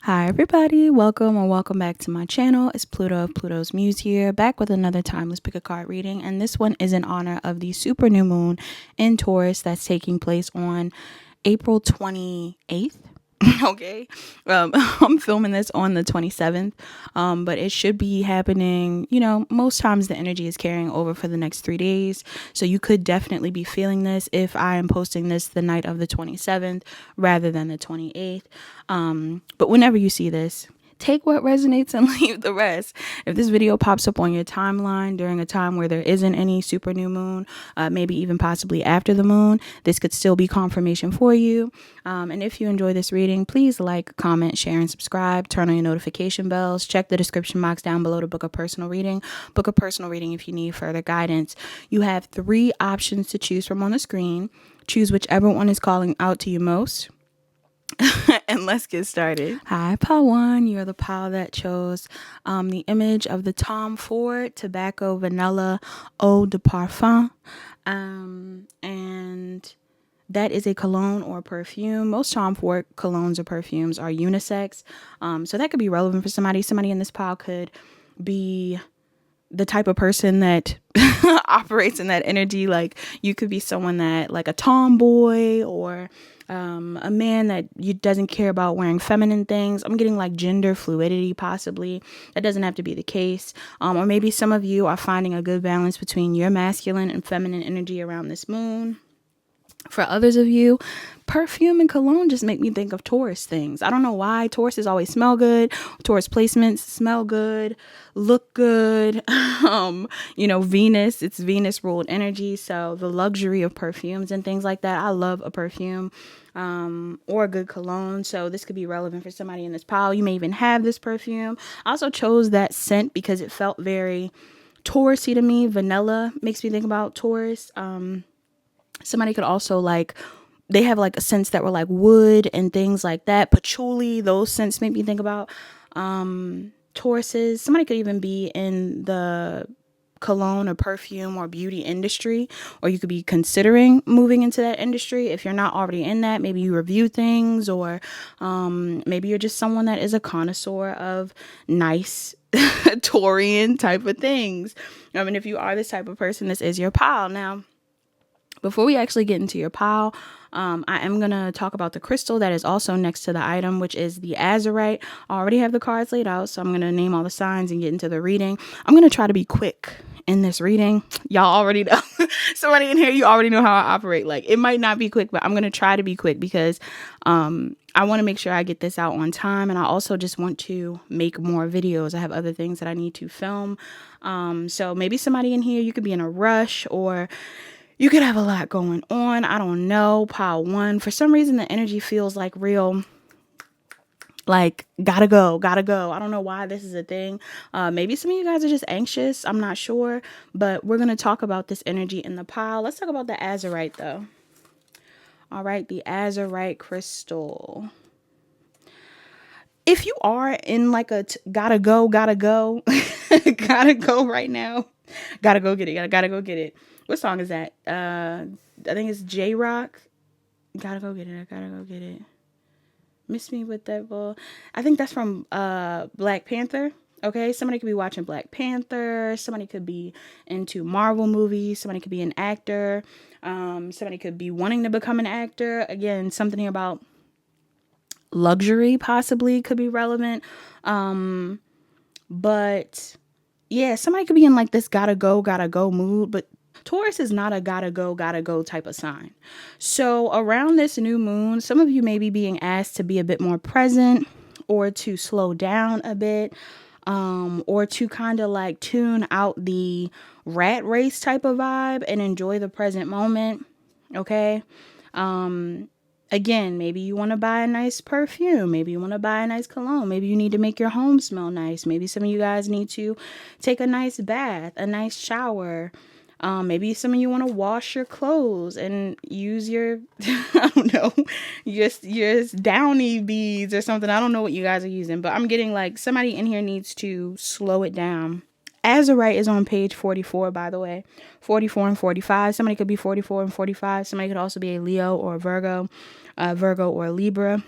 Hi everybody, welcome or welcome back to my channel. It's Pluto of Pluto's Muse here, back with another timeless pick a card reading, and this one is in honor of the super new moon in Taurus that's taking place on April 28th. Okay, I'm filming this on the 27th, but it should be happening, most times the energy is carrying over for the next 3 days, so you could definitely be feeling this if I am posting this the night of the 27th rather than the 28th. But whenever you see this, take what resonates and leave the rest. If this video pops up on your timeline during a time where there isn't any super new moon, maybe even possibly after the moon, this could still be confirmation for you. And if you enjoy this reading, please like, comment, share, and subscribe. Turn on your notification bells. Check the description box down below to book a personal reading. Book a personal reading if you need further guidance. You have 3 options to choose from on the screen. Choose whichever one is calling out to you most. And let's get started. Hi, pile 1. You're the pile that chose the image of the Tom Ford Tobacco Vanilla Eau de Parfum. And that is a cologne or perfume. Most Tom Ford colognes or perfumes are unisex. So that could be relevant for somebody. Somebody in this pile could be the type of person that operates in that energy. Like, you could be someone that, like, a tomboy, or a man that doesn't care about wearing feminine things. I'm getting like gender fluidity, possibly. That doesn't have to be the case. Or maybe some of you are finding a good balance between your masculine and feminine energy around this moon. For others of you, perfume and cologne just make me think of Taurus things. I don't know why. Tauruses always smell good. Taurus placements smell good, look good. Venus, it's Venus ruled energy. So the luxury of perfumes and things like that. I love a perfume or a good cologne. So this could be relevant for somebody in this pile. You may even have this perfume. I also chose that scent because it felt very Taurusy to me. Vanilla makes me think about Taurus. Somebody could also they have like a scents that were like wood and things like that. Patchouli, those scents make me think about Tauruses. Somebody could even be in the cologne or perfume or beauty industry, or you could be considering moving into that industry. If you're not already in that, maybe you review things, or maybe you're just someone that is a connoisseur of nice Taurian type of things. If you are this type of person, this is your pile. Now, before we actually get into your pile, I am going to talk about the crystal that is also next to the item, which is the azurite. I already have the cards laid out, so I'm going to name all the signs and get into the reading. I'm going to try to be quick in this reading. Y'all already know. Somebody in here, you already know how I operate. Like, it might not be quick, but I'm going to try to be quick because I want to make sure I get this out on time. And I also just want to make more videos. I have other things that I need to film. So maybe somebody in here, you could be in a rush, or you could have a lot going on. I don't know. Pile 1. For some reason, the energy feels like real, like, gotta go. I don't know why this is a thing. Maybe some of you guys are just anxious. I'm not sure. But we're going to talk about this energy in the pile. Let's talk about the azurite, though. All right. The azurite crystal. If you are in like a gotta go, gotta go right now. Gotta go get it. Gotta go get it. What song is that? I think it's J-Rock. Gotta go get it. I gotta go get it. Miss me with that ball. I think that's from Black Panther. Okay, somebody could be watching Black Panther. Somebody could be into Marvel movies. Somebody could be an actor. Somebody could be wanting to become an actor. Again, something about luxury possibly could be relevant. But yeah, somebody could be in like this gotta go mood, but Taurus is not a gotta go type of sign. So around this new moon, some of you may be being asked to be a bit more present, or to slow down a bit, or to kind of like tune out the rat race type of vibe and enjoy the present moment. Okay. Again, maybe you want to buy a nice perfume. Maybe you want to buy a nice cologne. Maybe you need to make your home smell nice. Maybe some of you guys need to take a nice bath, a nice shower. Maybe some of you want to wash your clothes and use your, I don't know, your downy beads or something. I don't know what you guys are using, but I'm getting like somebody in here needs to slow it down. Azurite is on page 44, by the way. 44 and 45. Somebody could be 44 and 45. Somebody could also be a Leo or a Virgo or a Libra.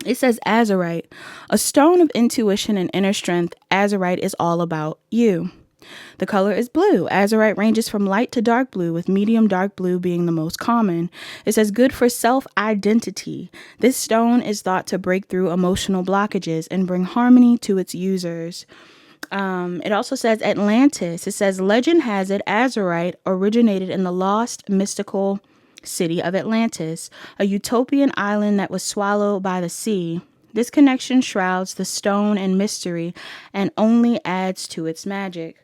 It says azurite, a stone of intuition and inner strength. Azurite is all about you. The color is blue. Azurite ranges from light to dark blue, with medium dark blue being the most common. It says good for self-identity. This stone is thought to break through emotional blockages and bring harmony to its users. It also says Atlantis. It says legend has it azurite originated in the lost mystical city of Atlantis, a utopian island that was swallowed by the sea. This connection shrouds the stone in mystery and only adds to its magic.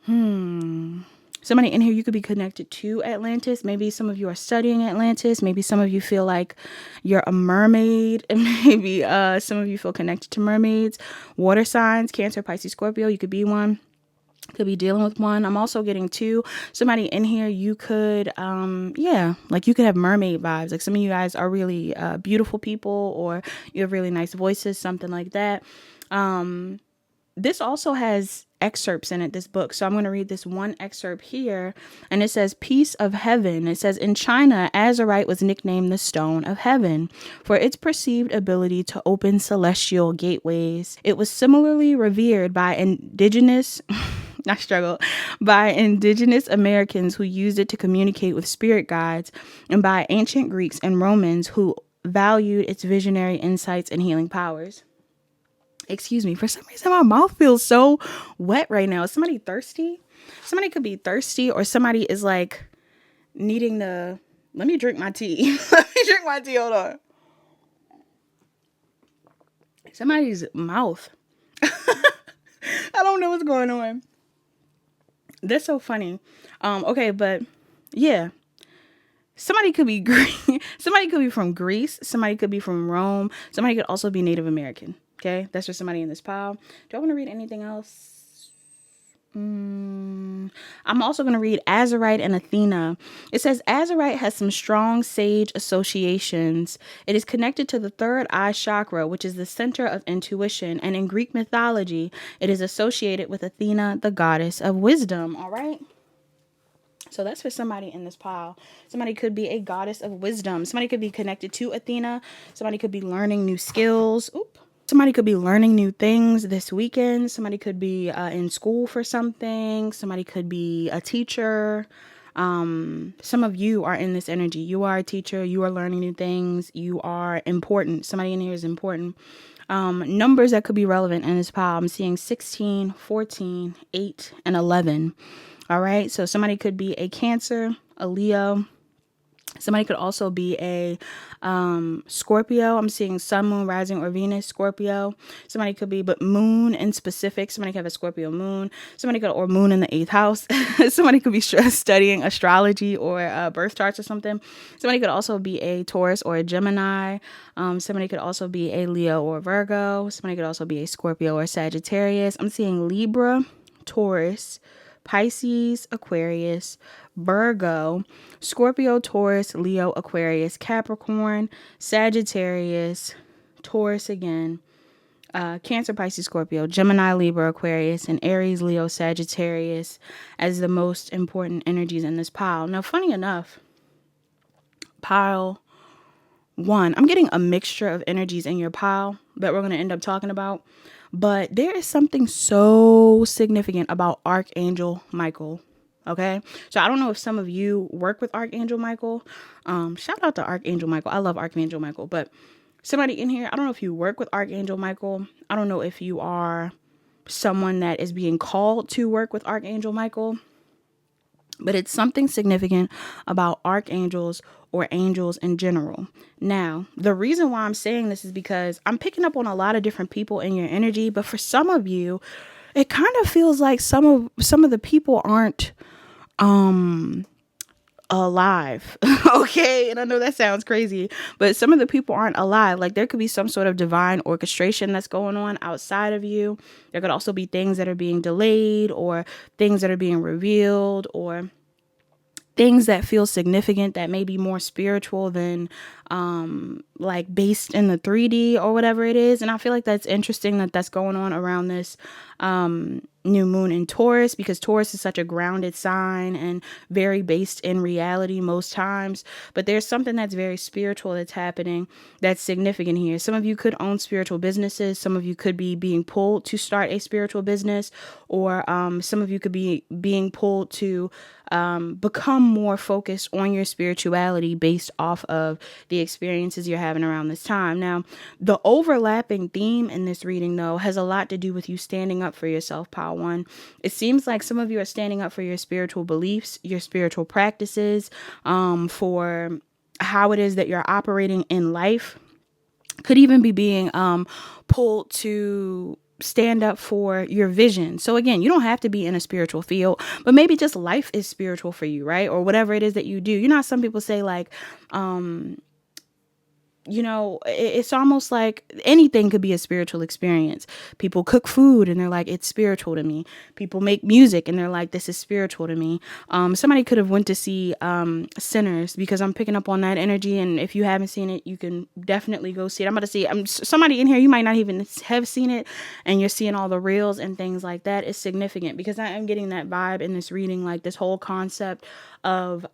Somebody in here, you could be connected to Atlantis. Maybe some of you are studying Atlantis. Maybe some of you feel like you're a mermaid. And maybe some of you feel connected to mermaids. Water signs, Cancer, Pisces, Scorpio. You could be one. Could be dealing with one. I'm also getting two. Somebody in here, you could, like you could have mermaid vibes. Like some of you guys are really beautiful people, or you have really nice voices, something like that. This also has excerpts in it, this book. So I'm going to read this one excerpt here. And it says, Piece of Heaven. It says, in China, azurite was nicknamed the Stone of Heaven for its perceived ability to open celestial gateways. It was similarly revered by indigenous Americans who used it to communicate with spirit guides, and by ancient Greeks and Romans who valued its visionary insights and healing powers. Excuse me, for some reason my mouth feels so wet right now. Is somebody thirsty? Somebody could be thirsty, or somebody is like needing to, let me drink my tea. Hold on. Somebody's mouth. I don't know what's going on. That's so funny. Okay, but yeah. Somebody could be somebody could be from Greece. Somebody could be from Rome. Somebody could also be Native American. Okay, that's for somebody in this pile. Do I want to read anything else? I'm also going to read Azurite and Athena. It says Azurite has some strong sage associations. It is connected to the third eye chakra, which is the center of intuition. And in Greek mythology, it is associated with Athena, the goddess of wisdom. All right. So that's for somebody in this pile. Somebody could be a goddess of wisdom. Somebody could be connected to Athena. Somebody could be learning new skills. Somebody could be learning new things this weekend. Somebody could be in school for something. Somebody could be a teacher. Some of you are in this energy. You are a teacher. You are learning new things. You are important. Somebody in here is important. Numbers that could be relevant in this pile. I'm seeing 16, 14, 8, and 11. All right. So somebody could be a Cancer, a Leo. Somebody could also be a Scorpio. I'm seeing Sun, Moon, Rising, or Venus, Scorpio. Somebody could be, but Moon in specific. Somebody could have a Scorpio Moon. Somebody could, or Moon in the 8th house. Somebody could be studying astrology or birth charts or something. Somebody could also be a Taurus or a Gemini. Somebody could also be a Leo or Virgo. Somebody could also be a Scorpio or Sagittarius. I'm seeing Libra, Taurus, Pisces, Aquarius, Virgo, Scorpio, Taurus, Leo, Aquarius, Capricorn, Sagittarius, Taurus again, Cancer, Pisces, Scorpio, Gemini, Libra, Aquarius, and Aries, Leo, Sagittarius as the most important energies in this pile. Now, funny enough, pile 1, I'm getting a mixture of energies in your pile that we're going to end up talking about. But there is something so significant about Archangel Michael. Okay. So I don't know if some of you work with Archangel Michael. Shout out to Archangel Michael. I love Archangel Michael. But somebody in here, I don't know if you work with Archangel Michael. I don't know if you are someone that is being called to work with Archangel Michael. But it's something significant about archangels or angels in general. Now, the reason why I'm saying this is because I'm picking up on a lot of different people in your energy. But for some of you, it kind of feels like some of the people aren't alive. Okay. And I know that sounds crazy, but some of the people aren't alive. Like there could be some sort of divine orchestration that's going on outside of you. There could also be things that are being delayed, or things that are being revealed, or things that feel significant that may be more spiritual than like based in the 3D or whatever it is. And I feel like that's interesting that that's going on around this new moon in Taurus, because Taurus is such a grounded sign and very based in reality most times. But there's something that's very spiritual that's happening that's significant here. Some of you could own spiritual businesses. Some of you could be being pulled to start a spiritual business, or some of you could be being pulled to become more focused on your spirituality based off of the experiences you're having around this time. Now, the overlapping theme in this reading, though, has a lot to do with you standing up for yourself, Pile One. It seems like some of you are standing up for your spiritual beliefs, your spiritual practices, for how it is that you're operating in life. Could even be being pulled to stand up for your vision. So again, you don't have to be in a spiritual field, but maybe just life is spiritual for you, right? Or whatever it is that you do. You know how some people say like, you know, it's almost like anything could be a spiritual experience. People cook food and they're like, it's spiritual to me. People make music and they're like, this is spiritual to me. Somebody could have went to see Sinners, because I'm picking up on that energy. And if you haven't seen it, you can definitely go see it. I'm going to see somebody in here, you might not even have seen it, and you're seeing all the reels and things like that. Is significant, because I am getting that vibe in this reading, like this whole concept of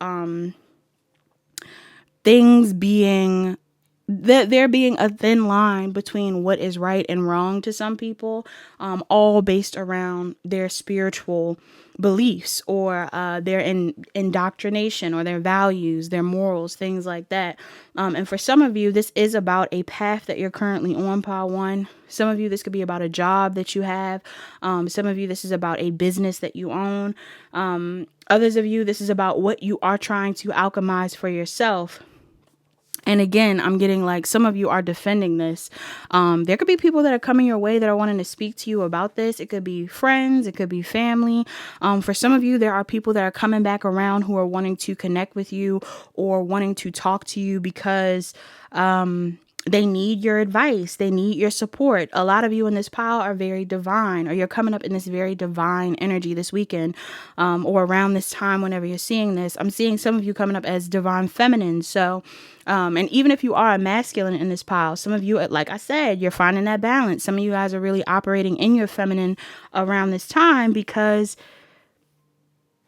things being there being a thin line between what is right and wrong to some people, all based around their spiritual beliefs, or their indoctrination, or their values, their morals, things like that. And for some of you, this is about a path that you're currently on, Pile One. Some of you, this could be about a job that you have. Some of you, this is about a business that you own. Others of you, this is about what you are trying to alchemize for yourself. And again, I'm getting like some of you are defending this. There could be people that are coming your way that are wanting to speak to you about this. It could be friends. It could be family. For some of you, there are people that are coming back around who are wanting to connect with you or wanting to talk to you because they need your advice. They need your support. A lot of you in this pile are very divine, or you're coming up in this very divine energy this weekend, or around this time whenever you're seeing this. I'm seeing some of you coming up as divine feminine. So, and even if you are a masculine in this pile, some of you, like I said, you're finding that balance. Some of you guys are really operating in your feminine around this time, because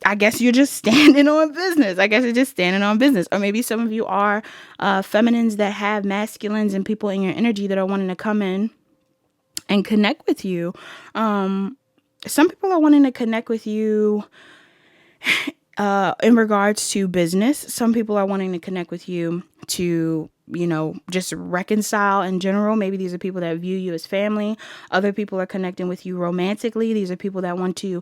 I guess you're just standing on business. I guess you're just standing on business. Or maybe some of you are feminines that have masculines and people in your energy that are wanting to come in and connect with you. Some people are wanting to connect with you in regards to business. Some people are wanting to connect with you to, you know, just reconcile in general. Maybe these are people that view you as family. Other people are connecting with you romantically. These are people that want to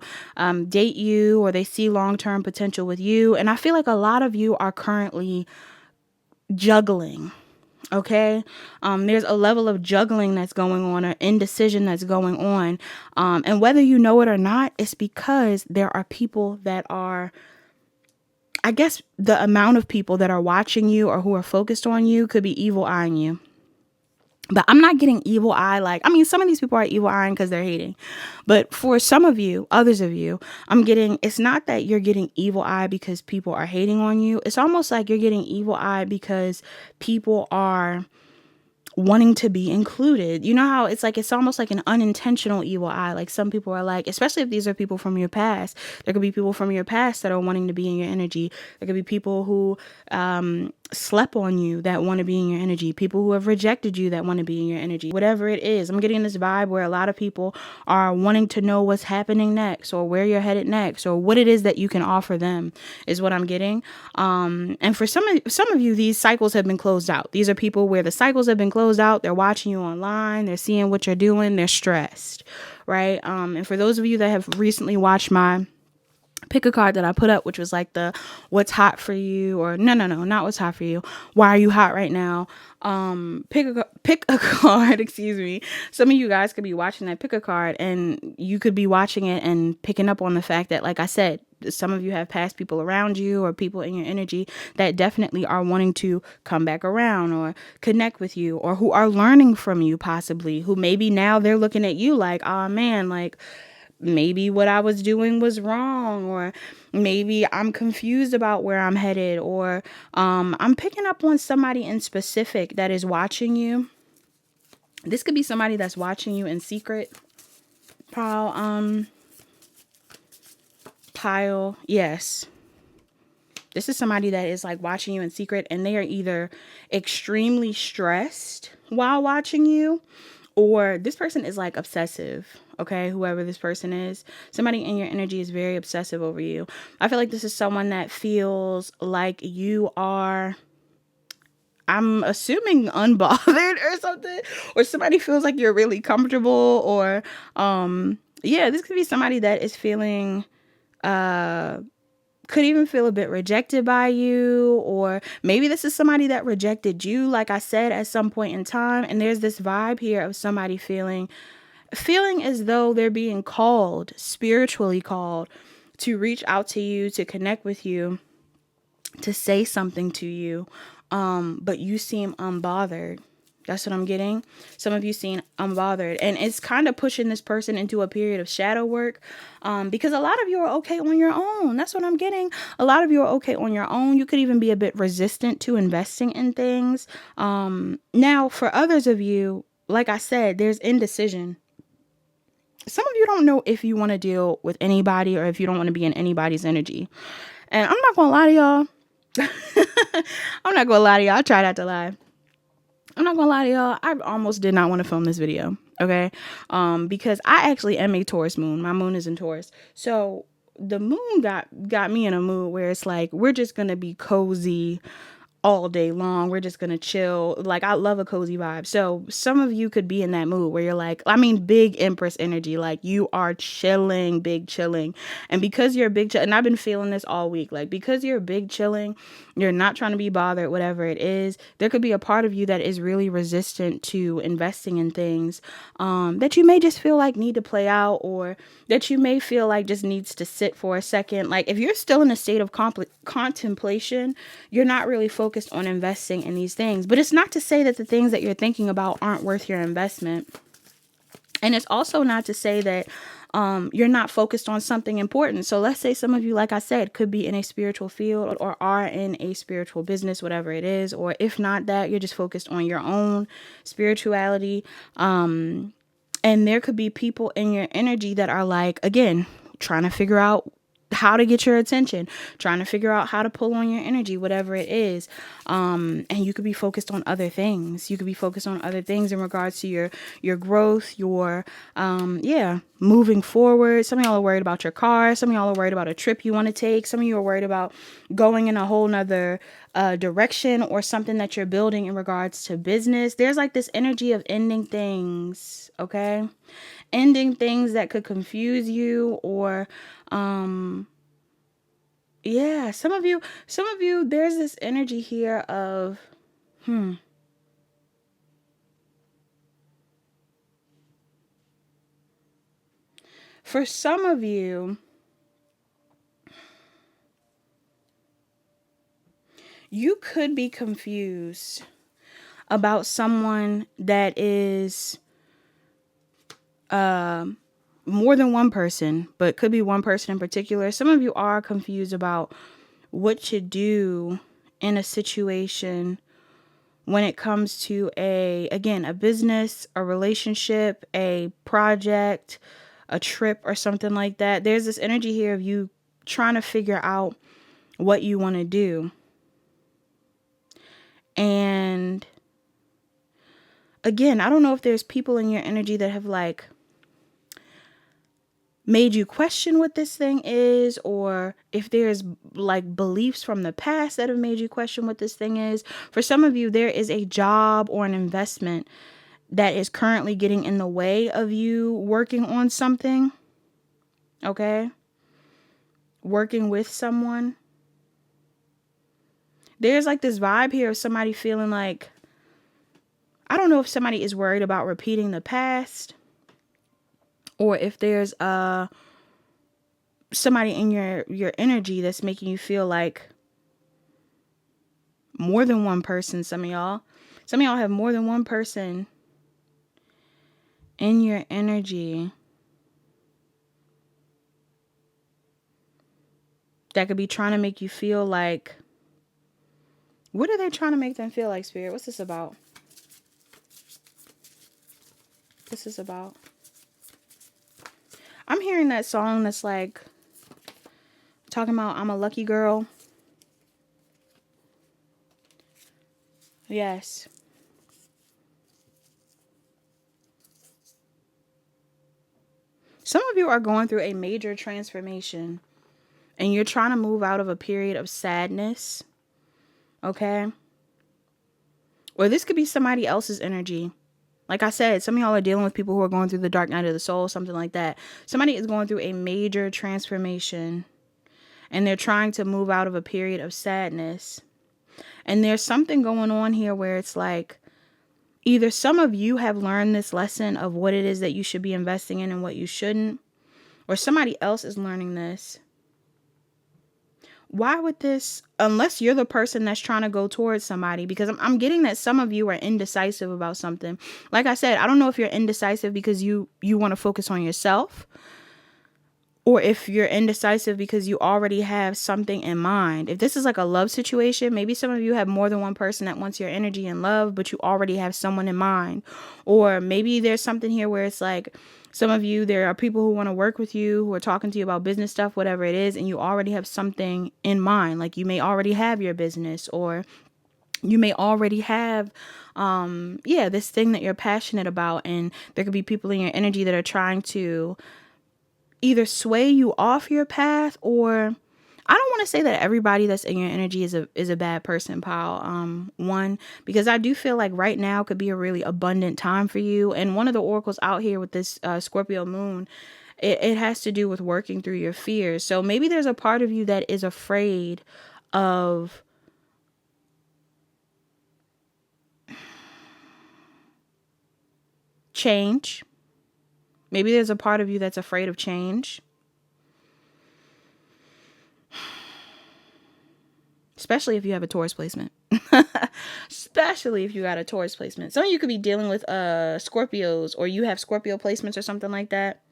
date you, or they see long-term potential with you. And I feel like a lot of you are currently juggling. Okay. There's a level of juggling that's going on, or indecision that's going on. And whether you know it or not, it's because there are people that are, I guess the amount of people that are watching you or who are focused on you could be evil eyeing you. But I'm not getting evil eye. Like, I mean, some of these people are evil eyeing because they're hating. But for some of you, others of you, I'm getting, it's not that you're getting evil eye because people are hating on you. It's almost like you're getting evil eye because people are wanting to be included. You know how it's like, it's almost like an unintentional evil eye. Like some people are like, especially if these are people from your past, there could be people from your past that are wanting to be in your energy. There could be people who slept on you that want to be in your energy. People who have rejected you that want to be in your energy. Whatever it is, I'm getting this vibe where a lot of people are wanting to know what's happening next, or where you're headed next, or what it is that you can offer them is what I'm getting. And for some of you, these cycles have been closed out. These are people where the cycles have been closed out. They're watching you online. They're seeing what you're doing. They're stressed, right? And for those of you that have recently watched my pick a card that I put up, which was like the what's hot for you, or no, not what's hot for you. Why are you hot right now? Pick a card, excuse me. Some of you guys could be watching that pick a card, and you could be watching it and picking up on the fact that, like I said, some of you have past people around you or people in your energy that definitely are wanting to come back around or connect with you, or who are learning from you, possibly, who maybe now they're looking at you like, oh man, like, maybe what I was doing was wrong, or maybe I'm confused about where I'm headed, or I'm picking up on somebody in specific that is watching you. This could be somebody that's watching you in secret. Pile, yes. This is somebody that is like watching you in secret, and they are either extremely stressed while watching you, or this person is like obsessive. Okay, whoever this person is, somebody in your energy is very obsessive over you. I feel like this is someone that feels like you are, I'm assuming, unbothered or something, or somebody feels like you're really comfortable, or yeah, this could be somebody that is feeling could even feel a bit rejected by you, or maybe this is somebody that rejected you, like I said, at some point in time. And there's this vibe here of somebody feeling as though they're being called, spiritually called, to reach out to you, to connect with you, to say something to you, but you seem unbothered. That's what I'm getting. Some of you seem unbothered, and it's kind of pushing this person into a period of shadow work, because a lot of you are okay on your own. That's what I'm getting. A lot of you are okay on your own. You could even be a bit resistant to investing in things. Now, for others of you, like I said, there's indecision. Some of you don't know if you want to deal with anybody, or if you don't want to be in anybody's energy. And I'm not going to lie to y'all. I'm not going to lie to y'all. I try not to lie. I'm not gonna lie to y'all. I almost did not want to film this video. Okay. Because I actually am a Taurus moon. My moon is in Taurus. So the moon got me in a mood where it's like, we're just gonna be cozy all day long. We're just gonna chill. Like, I love a cozy vibe. So some of you could be in that mood where you're like, I mean, big Empress energy. Like, you are chilling, big chilling. And because you're big and I've been feeling this all week, like, because you're big chilling, you're not trying to be bothered, whatever it is, there could be a part of you that is really resistant to investing in things that you may just feel like need to play out, or that you may feel like just needs to sit for a second. Like, if you're still in a state of contemplation, you're not really focused on investing in these things. But it's not to say that the things that you're thinking about aren't worth your investment. And it's also not to say that you're not focused on something important. So let's say some of you, like I said, could be in a spiritual field, or are in a spiritual business, whatever it is. Or if not that, you're just focused on your own spirituality. And there could be people in your energy that are like, again, trying to figure out how to get your attention, trying to figure out how to pull on your energy, whatever it is. And you could be focused on other things. You could be focused on other things in regards to your growth, your, moving forward. Some of y'all are worried about your car. Some of y'all are worried about a trip you want to take. Some of you are worried about going in a whole nother direction, or something that you're building in regards to business. There's like this energy of ending things, okay? Ending things that could confuse you, or some of you, there's this energy here of for some of you, you could be confused about someone that is more than one person, but could be one person in particular. Some of you are confused about what to do in a situation when it comes to a business, a relationship, a project, a trip, or something like that. There's this energy here of you trying to figure out what you want to do. And again, I don't know if there's people in your energy that have like made you question what this thing is, or if there's like beliefs from the past that have made you question what this thing is. For some of you, there is a job or an investment that is currently getting in the way of you working on something. Okay? Working with someone. There's like this vibe here of somebody feeling like, I don't know if somebody is worried about repeating the past, or if there's somebody in your energy that's making you feel like more than one person. Some of y'all have more than one person in your energy that could be trying to make you feel like, what are they trying to make them feel like, Spirit? What's this about? What's this about? I'm hearing that song that's like talking about I'm a lucky girl. Yes. Some of you are going through a major transformation and you're trying to move out of a period of sadness. Okay? Or this could be somebody else's energy. Like I said, some of y'all are dealing with people who are going through the dark night of the soul, something like that. Somebody is going through a major transformation and they're trying to move out of a period of sadness. And there's something going on here where it's like, either some of you have learned this lesson of what it is that you should be investing in and what you shouldn't, or somebody else is learning this. Why would this, unless you're the person that's trying to go towards somebody, because I'm getting that some of you are indecisive about something. Like I said, I don't know if you're indecisive because you want to focus on yourself, or if you're indecisive because you already have something in mind. If this is like a love situation, maybe some of you have more than one person that wants your energy and love, but you already have someone in mind. Or maybe there's something here where it's like, some of you, there are people who want to work with you, who are talking to you about business stuff, whatever it is, and you already have something in mind. Like you may already have your business, or you may already have, this thing that you're passionate about. And there could be people in your energy that are trying to either sway you off your path, or I don't want to say that everybody that's in your energy is a bad person, pal. One, because I do feel like right now could be a really abundant time for you. And one of the oracles out here with this Scorpio moon, it has to do with working through your fears. So maybe there's a part of you that is afraid of change. Maybe there's a part of you that's afraid of change. Especially if you have a Taurus placement. Especially if you got a Taurus placement. Some of you could be dealing with Scorpios, or you have Scorpio placements or something like that.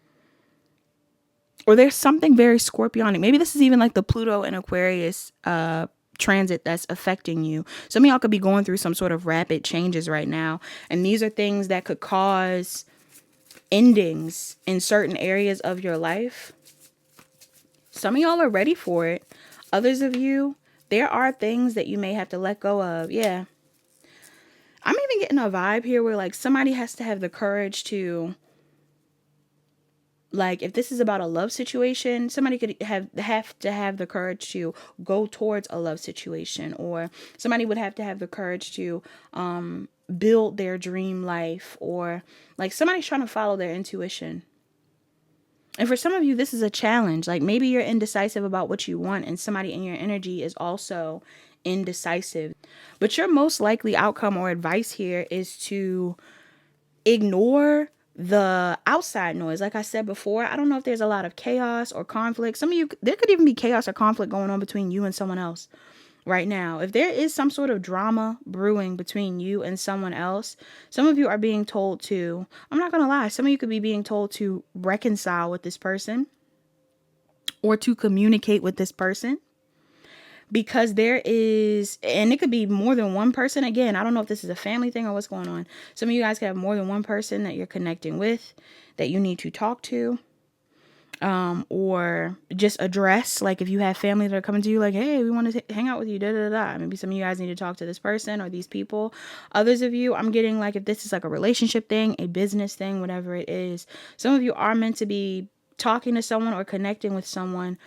Or there's something very Scorpionic. Maybe this is even like the Pluto and Aquarius transit that's affecting you. Some of y'all could be going through some sort of rapid changes right now. And these are things that could cause endings in certain areas of your life. Some of y'all are ready for it. Others of you, there are things that you may have to let go of. Yeah. I'm even getting a vibe here where like somebody has to have the courage to, like, if this is about a love situation, somebody could have to have the courage to go towards a love situation, or somebody would have to have the courage to build their dream life, or like somebody's trying to follow their intuition. And for some of you, this is a challenge. Like maybe you're indecisive about what you want, and somebody in your energy is also indecisive. But your most likely outcome or advice here is to ignore the outside noise. Like I said before, I don't know if there's a lot of chaos or conflict. Some of you, there could even be chaos or conflict going on between you and someone else right now. If there is some sort of drama brewing between you and someone else, some of you are being told to, I'm not going to lie, some of you could be being told to reconcile with this person or to communicate with this person. Because there is, and it could be more than one person. Again, I don't know if this is a family thing or what's going on. Some of you guys could have more than one person that you're connecting with that you need to talk to. Or just address, like if you have family that are coming to you like, hey, we want to hang out with you, da da da. Maybe some of you guys need to talk to this person or these people. Others of you, I'm getting like if this is like a relationship thing, a business thing, whatever it is. Some of you are meant to be talking to someone or connecting with someone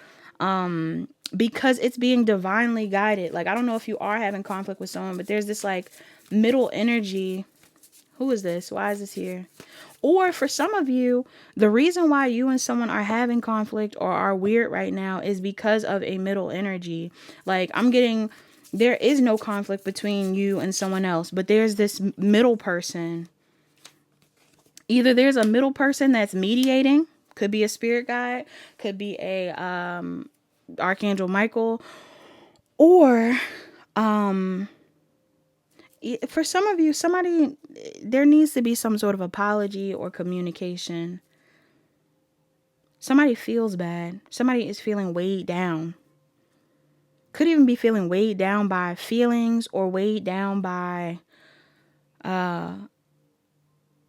because it's being divinely guided. Like, I don't know if you are having conflict with someone, but there's this like middle energy. Who is this? Why is this here? Or for some of you, the reason why you and someone are having conflict or are weird right now is because of a middle energy. Like I'm getting, there is no conflict between you and someone else, but there's this middle person. Either there's a middle person that's mediating, could be a spirit guide, could be a Archangel Michael, or for some of you, somebody, there needs to be some sort of apology or communication. Somebody feels bad. Somebody is feeling weighed down. could even be feeling weighed down by feelings or weighed down by,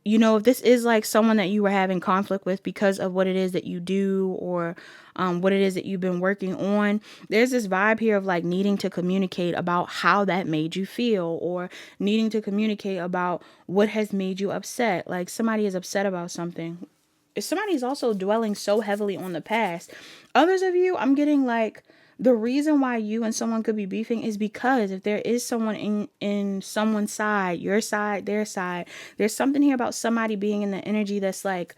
if this is like someone that you were having conflict with because of what it is that you do, or what it is that you've been working on. There's this vibe here of like needing to communicate about how that made you feel, or needing to communicate about what has made you upset. Like somebody is upset about something. Somebody's also dwelling so heavily on the past. Others of you, I'm getting like, the reason why you and someone could be beefing is because if there is someone in someone's side, your side, their side, there's something here about somebody being in the energy that's like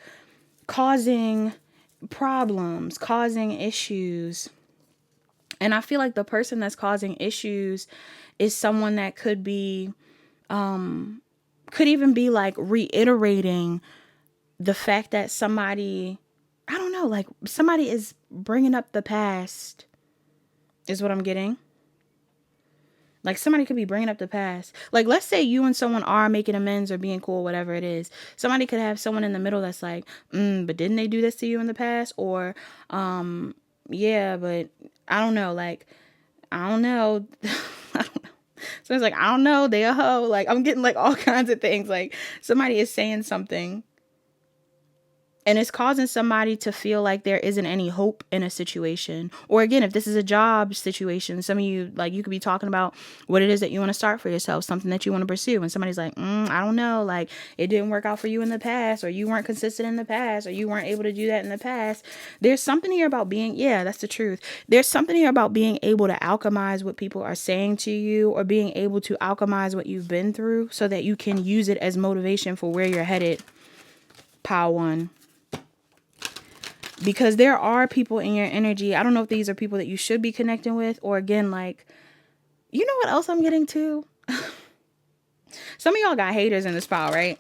causing problems, causing issues. And I feel like the person that's causing issues is someone that could be, could even be like reiterating the fact that somebody, I don't know, like somebody is bringing up the past, is what I'm getting. Like somebody could be bringing up the past. Like let's say you and someone are making amends or being cool, whatever it is. Somebody could have someone in the middle that's like, but didn't they do this to you in the past? Or, yeah, but I don't know. Like, I don't know. I don't know. So it's like, I don't know. They a hoe. Like I'm getting like all kinds of things. Like somebody is saying something, and it's causing somebody to feel like there isn't any hope in a situation. Or again, if this is a job situation, some of you, like you could be talking about what it is that you want to start for yourself, something that you want to pursue. And somebody's like, I don't know, like it didn't work out for you in the past, or you weren't consistent in the past, or you weren't able to do that in the past. There's something here about being, yeah, that's the truth. There's something here about being able to alchemize what people are saying to you, or being able to alchemize what you've been through so that you can use it as motivation for where you're headed. Pile 1. Because there are people in your energy. I don't know if these are people that you should be connecting with, or again, like, you know what else I'm getting to? Some of y'all got haters in this file, right?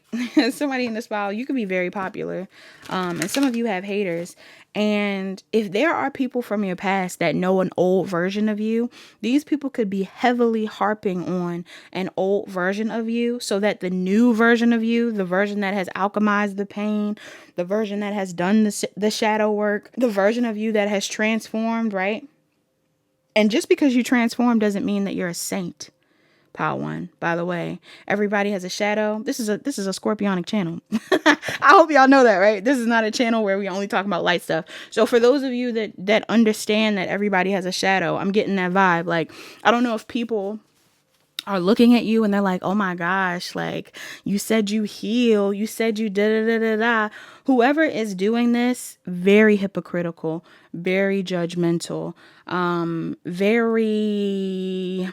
Somebody in this file, you could be very popular. And some of you have haters. And if there are people from your past that know an old version of you, these people could be heavily harping on an old version of you so that the new version of you, the version that has alchemized the pain, the version that has done the shadow work, the version of you that has transformed, right? And just because you transform doesn't mean that you're a saint. Pile 1, by the way, everybody has a shadow. This is a scorpionic channel. I hope y'all know that, right? This is not a channel where we only talk about light stuff. So for those of you that understand that everybody has a shadow, I'm getting that vibe. Like, I don't know if people are looking at you and they're like, oh my gosh, like you said you heal, you said you da da da da da. Whoever is doing this, very hypocritical, very judgmental, very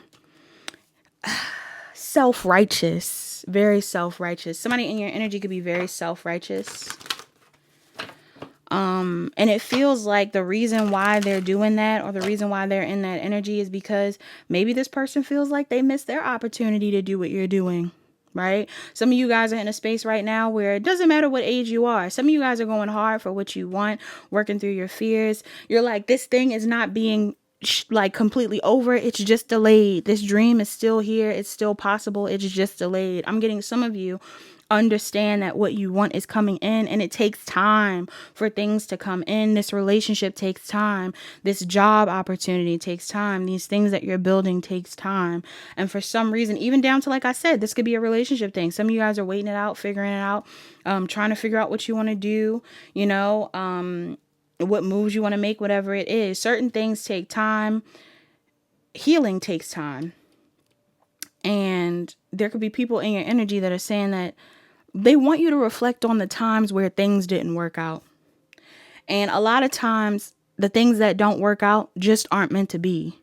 self-righteous, very self-righteous. Somebody in your energy could be very self-righteous. And it feels like the reason why they're doing that, or the reason why they're in that energy, is because maybe this person feels like they missed their opportunity to do what you're doing, right? Some of you guys are in a space right now where it doesn't matter what age you are. Some of you guys are going hard for what you want, working through your fears. You're like, this thing is not being like completely over. It's just delayed. This dream is still here. It's still possible. It's just delayed. I'm getting some of you understand that what you want is coming in, and it takes time for things to come in. This relationship takes time. This job opportunity takes time. These things that you're building takes time. And for some reason, even down to, like I said, this could be a relationship thing. Some of you guys are waiting it out, figuring it out, trying to figure out what you want to do, what moves you want to make, whatever it is. Certain things take time. Healing takes time. And there could be people in your energy that are saying that they want you to reflect on the times where things didn't work out. And a lot of times the things that don't work out just aren't meant to be.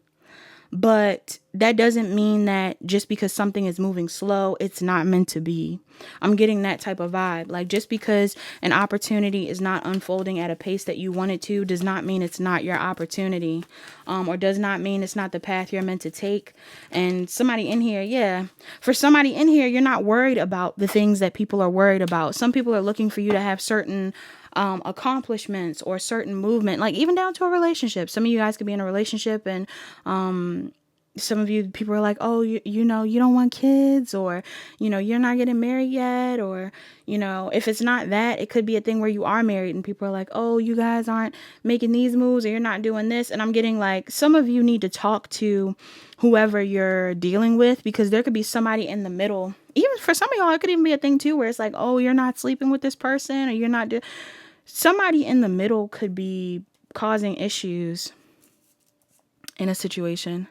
But that doesn't mean that just because something is moving slow, it's not meant to be. I'm getting that type of vibe. Like, just because an opportunity is not unfolding at a pace that you want it to does not mean it's not your opportunity, or does not mean it's not the path you're meant to take. And somebody in here, for somebody in here, you're not worried about the things that people are worried about. Some people are looking for you to have certain accomplishments or certain movement, like even down to a relationship. Some of you guys could be in a relationship and some of you, people are like, oh, you know, you don't want kids, or, you know, you're not getting married yet. Or, you know, if it's not that, it could be a thing where you are married and people are like, oh, you guys aren't making these moves, or you're not doing this. And I'm getting like, some of you need to talk to whoever you're dealing with, because there could be somebody in the middle. Even for some of y'all, it could even be a thing too, where it's like, oh, you're not sleeping with this person, or you're not somebody in the middle could be causing issues in a situation.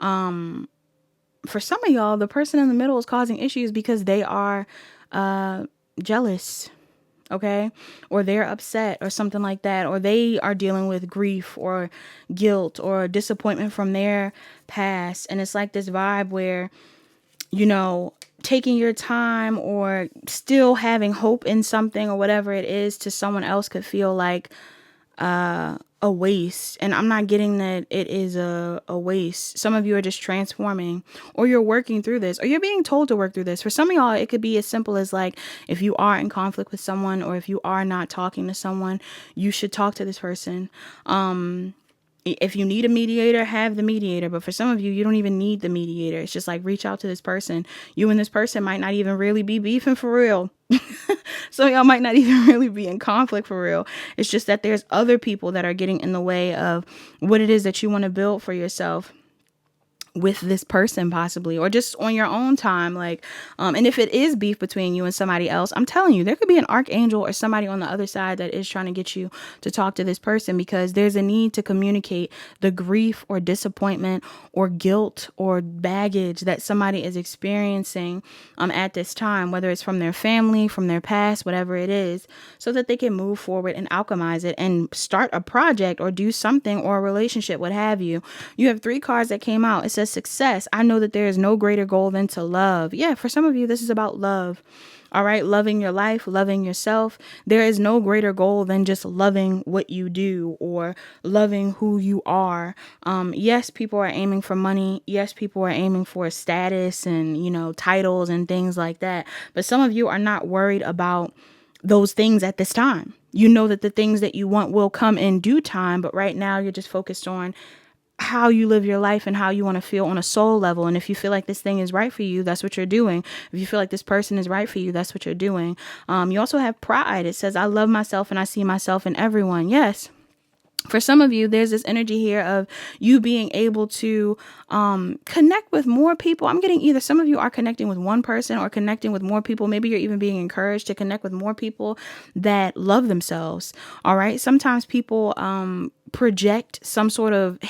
For some of y'all, the person in the middle is causing issues because they are jealous, okay? Or they're upset or something like that. Or they are dealing with grief or guilt or disappointment from their past. And it's like this vibe where, you know, taking your time or still having hope in something or whatever it is to someone else could feel like a waste. And I'm not getting that it is a waste. Some of you are just transforming, or you're working through this, or you're being told to work through this. For some of y'all, it could be as simple as like, if you are in conflict with someone, or if you are not talking to someone, you should talk to this person. If you need a mediator, have the mediator. But for some of you, you don't even need the mediator. It's just like, reach out to this person. You and this person might not even really be beefing for real. So y'all might not even really be in conflict for real. It's just that there's other people that are getting in the way of what it is that you want to build for yourself with this person, possibly, or just on your own time. Like, and if it is beef between you and somebody else, I'm telling you, there could be an archangel or somebody on the other side that is trying to get you to talk to this person, because there's a need to communicate the grief or disappointment or guilt or baggage that somebody is experiencing at this time, whether it's from their family, from their past, whatever it is, so that they can move forward and alchemize it and start a project or do something, or a relationship, what have you. You have 3 cards that came out. It says success. I know that there is no greater goal than to love. Yeah, for some of you, this is about love. All right. Loving your life, loving yourself. There is no greater goal than just loving what you do, or loving who you are. Yes, people are aiming for money. Yes, people are aiming for status and, you know, titles and things like that. But some of you are not worried about those things at this time. You know that the things that you want will come in due time. But right now, you're just focused on how you live your life and how you want to feel on a soul level. And if you feel like this thing is right for you, that's what you're doing. If you feel like this person is right for you, that's what you're doing. You also have pride. It says, I love myself and I see myself in everyone. Yes. For some of you, there's this energy here of you being able to connect with more people. I'm getting either some of you are connecting with one person or connecting with more people. Maybe you're even being encouraged to connect with more people that love themselves. All right. Sometimes people project some sort of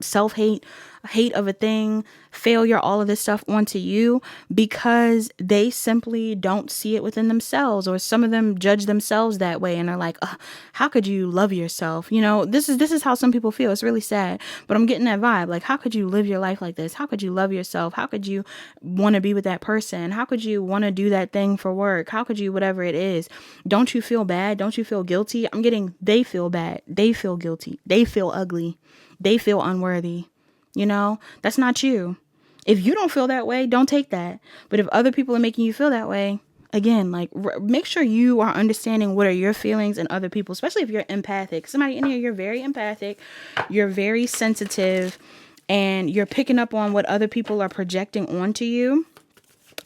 self-hate, hate of a thing, failure, all of this stuff onto you, because they simply don't see it within themselves. Or some of them judge themselves that way and are like, how could you love yourself? You know, this is how some people feel. It's really sad, but I'm getting that vibe. Like, how could you live your life like this? How could you love yourself? How could you want to be with that person? How could you want to do that thing for work? How could you, whatever it is? Don't you feel bad? Don't you feel guilty? I'm getting, they feel bad. They feel guilty. They feel ugly. They feel unworthy. You know, that's not you. If you don't feel that way, don't take that. But if other people are making you feel that way, again, like, make sure you are understanding what are your feelings and other people, especially if you're empathic. Somebody in here, you're very empathic, you're very sensitive, and you're picking up on what other people are projecting onto you.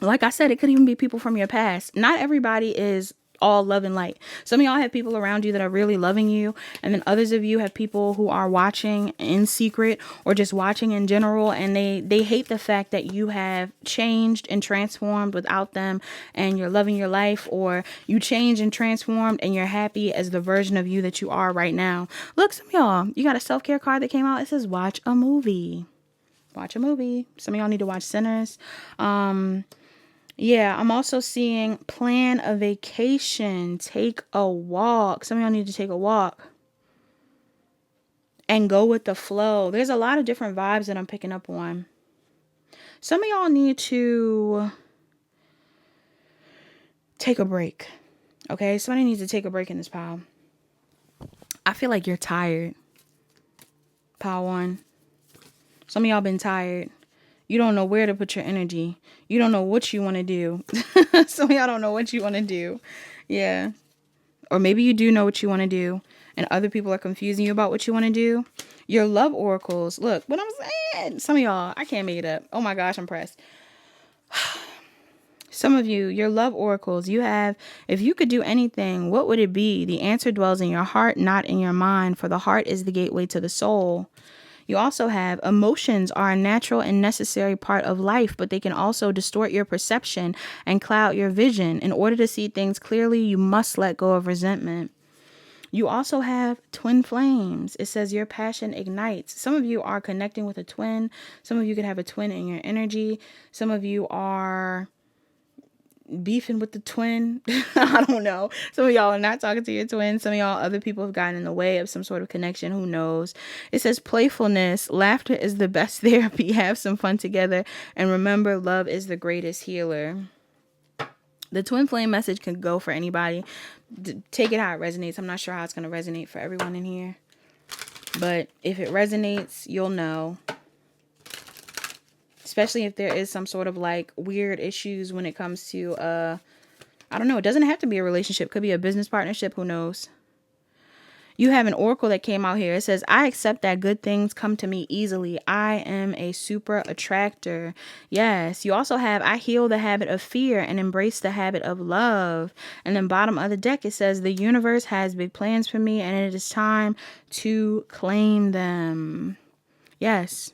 Like I said, it could even be people from your past. Not everybody is all love and light. Some of y'all have people around you that are really loving you, and then others of you have people who are watching in secret or just watching in general, and they hate the fact that you have changed and transformed without them, and you're loving your life, or you changed and transformed and you're happy as the version of you that you are right now. Look, some of y'all, you got a self-care card that came out. It says watch a movie. Watch a movie. Some of y'all need to watch Sinners. Yeah, I'm also seeing plan a vacation, take a walk. Some of y'all need to take a walk and go with the flow. There's a lot of different vibes that I'm picking up on. Some of y'all need to take a break. Okay, somebody needs to take a break in this pile. I feel like you're tired. Pile 1. Some of y'all been tired. You don't know where to put your energy. You don't know what you want to do. Some of y'all don't know what you want to do. Yeah. Or maybe you do know what you want to do and other people are confusing you about what you want to do. Your love oracles. Look, what I'm saying. Some of y'all, I can't make it up. Oh my gosh, I'm pressed. Some of you, your love oracles, you have, if you could do anything, what would it be? The answer dwells in your heart, not in your mind, for the heart is the gateway to the soul. You also have emotions are a natural and necessary part of life, but they can also distort your perception and cloud your vision. In order to see things clearly, you must let go of resentment. You also have twin flames. It says your passion ignites. Some of you are connecting with a twin. Some of you could have a twin in your energy. Some of you are beefing with the twin. I don't know. Some of y'all are not talking to your twin. Some of y'all, other people have gotten in the way of some sort of connection. Who knows? It says playfulness. Laughter is the best therapy. Have some fun together. And remember, love is the greatest healer. The twin flame message can go for anybody. Take it how it resonates. I'm not sure how it's going to resonate for everyone in here. But if it resonates, you'll know. Especially if there is some sort of like weird issues when it comes to, I don't know. It doesn't have to be a relationship. It could be a business partnership. Who knows? You have an oracle that came out here. It says, I accept that good things come to me easily. I am a super attractor. Yes. You also have, I heal the habit of fear and embrace the habit of love. And then bottom of the deck, it says, the universe has big plans for me and it is time to claim them. Yes.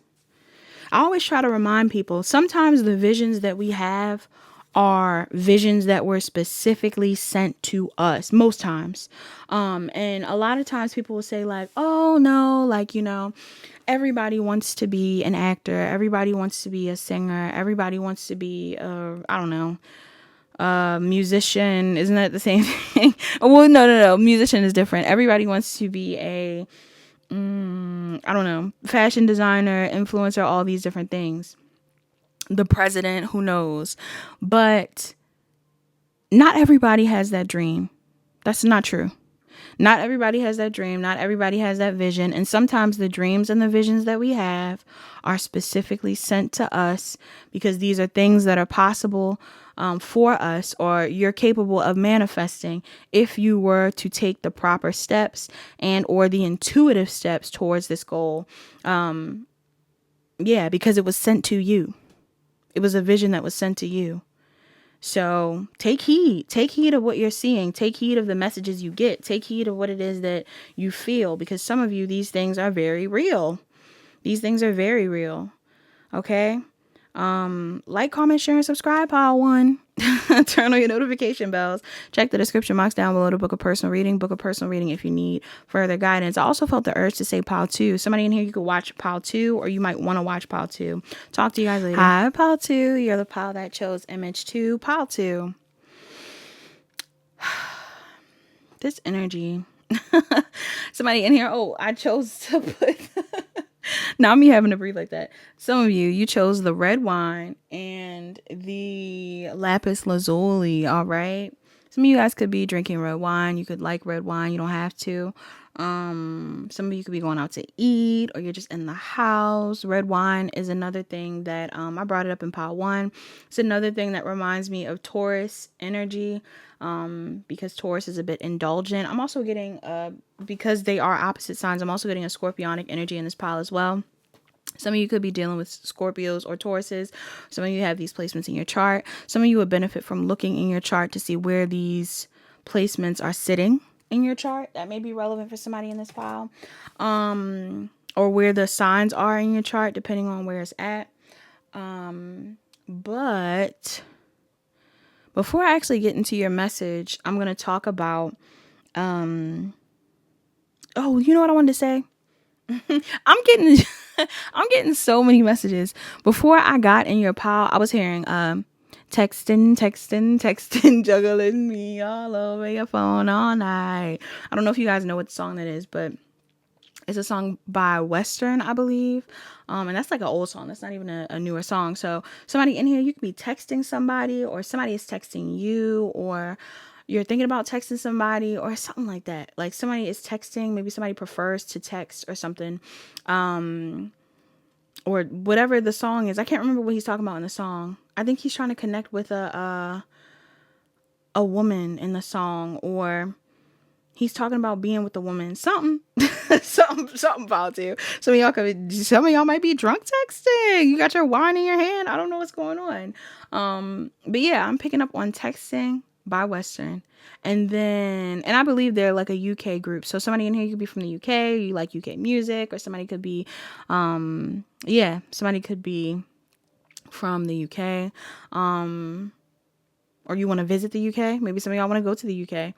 I always try to remind people, sometimes the visions that we have are visions that were specifically sent to us, most times. And a lot of times people will say like, oh no, like, you know, everybody wants to be an actor. Everybody wants to be a singer. Everybody wants to be, I don't know, a musician. Isn't that the same thing? Well, no. Musician is different. Everybody wants to be a, I don't know, fashion designer, influencer, all these different things. The president, who knows? But not everybody has that dream. That's not true. Not everybody has that dream. Not everybody has that vision. And sometimes the dreams and the visions that we have are specifically sent to us because these are things that are possible for us, or you're capable of manifesting if you were to take the proper steps and or the intuitive steps towards this goal. Because it was sent to you. It was a vision that was sent to you. So take heed. Take heed of what you're seeing. Take heed of the messages you get. Take heed of what it is that you feel. Because some of you, these things are very real. These things are very real. Okay? Like, comment, share, and subscribe, pile one. Turn on your notification bells. Check the description box down below to book a personal reading. Book a personal reading if you need further guidance. I also felt the urge to say pile two. Somebody in here, you could watch pile two, or you might want to watch pile two. Talk to you guys later. Hi, pile two. You're the pile that chose image two. Pile two. This energy. Somebody in here. Oh, I chose to put... Now me having to breathe like that. Some of you chose the red wine and the LAPIS LAZULI. All right. Some of you guys could be drinking red wine. You could like red wine. You don't have to. Some of you could be going out to eat, or you're just in the house. Red wine is another thing that I brought it up in pile one. It's another thing that reminds me of Taurus energy. Because Taurus is a bit indulgent. I'm also getting, because they are opposite signs, I'm also getting a scorpionic energy in this pile as well. Some of you could be dealing with Scorpios or Tauruses. Some of you have these placements in your chart. Some of you would benefit from looking in your chart to see where these placements are sitting in your chart. That may be relevant for somebody in this pile. Or where the signs are in your chart, depending on where it's at. But before I actually get into your message, I'm going to talk about, you know what I wanted to say? I'm getting so many messages. Before I got in your pile, I was hearing, texting, juggling me all over your phone all night. I don't know if you guys know what song that is, but it's a song by Western, I believe. And that's like an old song. That's not even a newer song. So somebody in here, you could be texting somebody, or somebody is texting you, or you're thinking about texting somebody, or something like that. Like somebody is texting, maybe somebody prefers to text or something. Or whatever the song is. I can't remember what he's talking about in the song. I think he's trying to connect with a woman in the song, or He's talking about being with the woman. Something, something about you. Some of y'all might be drunk texting. You got your wine in your hand. I don't know what's going on. But yeah, I'm picking up on texting by Western. And I believe they're like a UK group. So somebody in here could be from the UK, you like UK music, or somebody could be, somebody could be from the UK. Or you want to visit the UK. Maybe some of y'all want to go to the UK.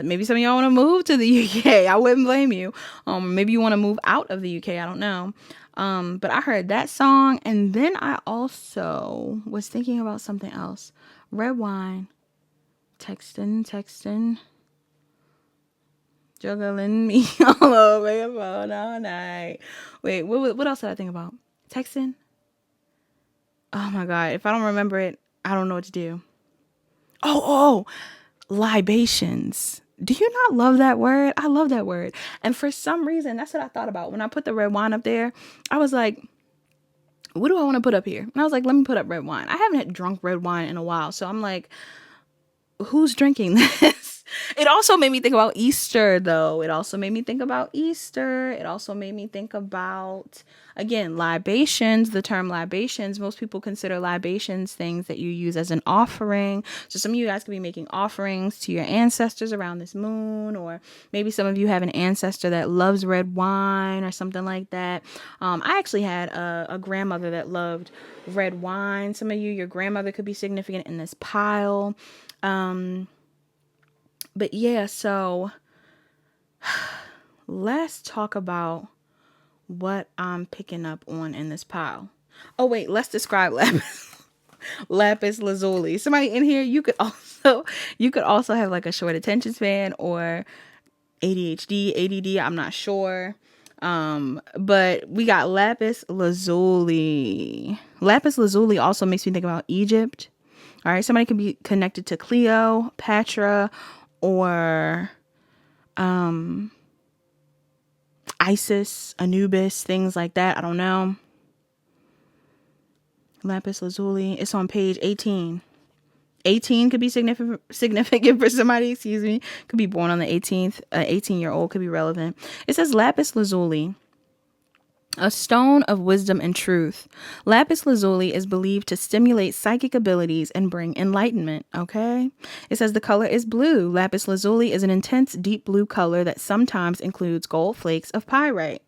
Maybe some of y'all want to move to the UK. I wouldn't blame you. Maybe you want to move out of the UK. I don't know. But I heard that song. And then I also was thinking about something else. Red wine. Texting. Juggling me all over your phone all night. Wait, what else did I think about? Texting? Oh my God. If I don't remember it, I don't know what to do. Oh, libations. Do you not love that word? I love that word. And for some reason, that's what I thought about. When I put the red wine up there, I was like, what do I want to put up here? And I was like, let me put up red wine. I haven't had drunk red wine in a while. So I'm like, who's drinking this? It also made me think about Easter, though. It also made me think about, again, libations. The term libations, most people consider libations things that you use as an offering. So some of you guys could be making offerings to your ancestors around this moon, or maybe some of you have an ancestor that loves red wine or something like that. I actually had a grandmother that loved red wine. Some of you, your grandmother could be significant in this pile. But yeah, so let's talk about what I'm picking up on in this pile. Oh wait, let's describe lapis lazuli. Somebody in here, you could also have like a short attention span or ADHD, ADD, I'm not sure. But we got lapis lazuli. Lapis lazuli also makes me think about Egypt. All right, somebody can be connected to Cleopatra or Isis, Anubis, things like that. I don't know. Lapis lazuli. It's on page 18. 18 could be significant for somebody, could be born on the 18th. 18-year-old could be relevant. It says lapis lazuli, a stone of wisdom and truth. Lapis lazuli is believed to stimulate psychic abilities and bring enlightenment. Okay. It says the color is blue. Lapis lazuli is an intense deep blue color that sometimes includes gold flakes of pyrite.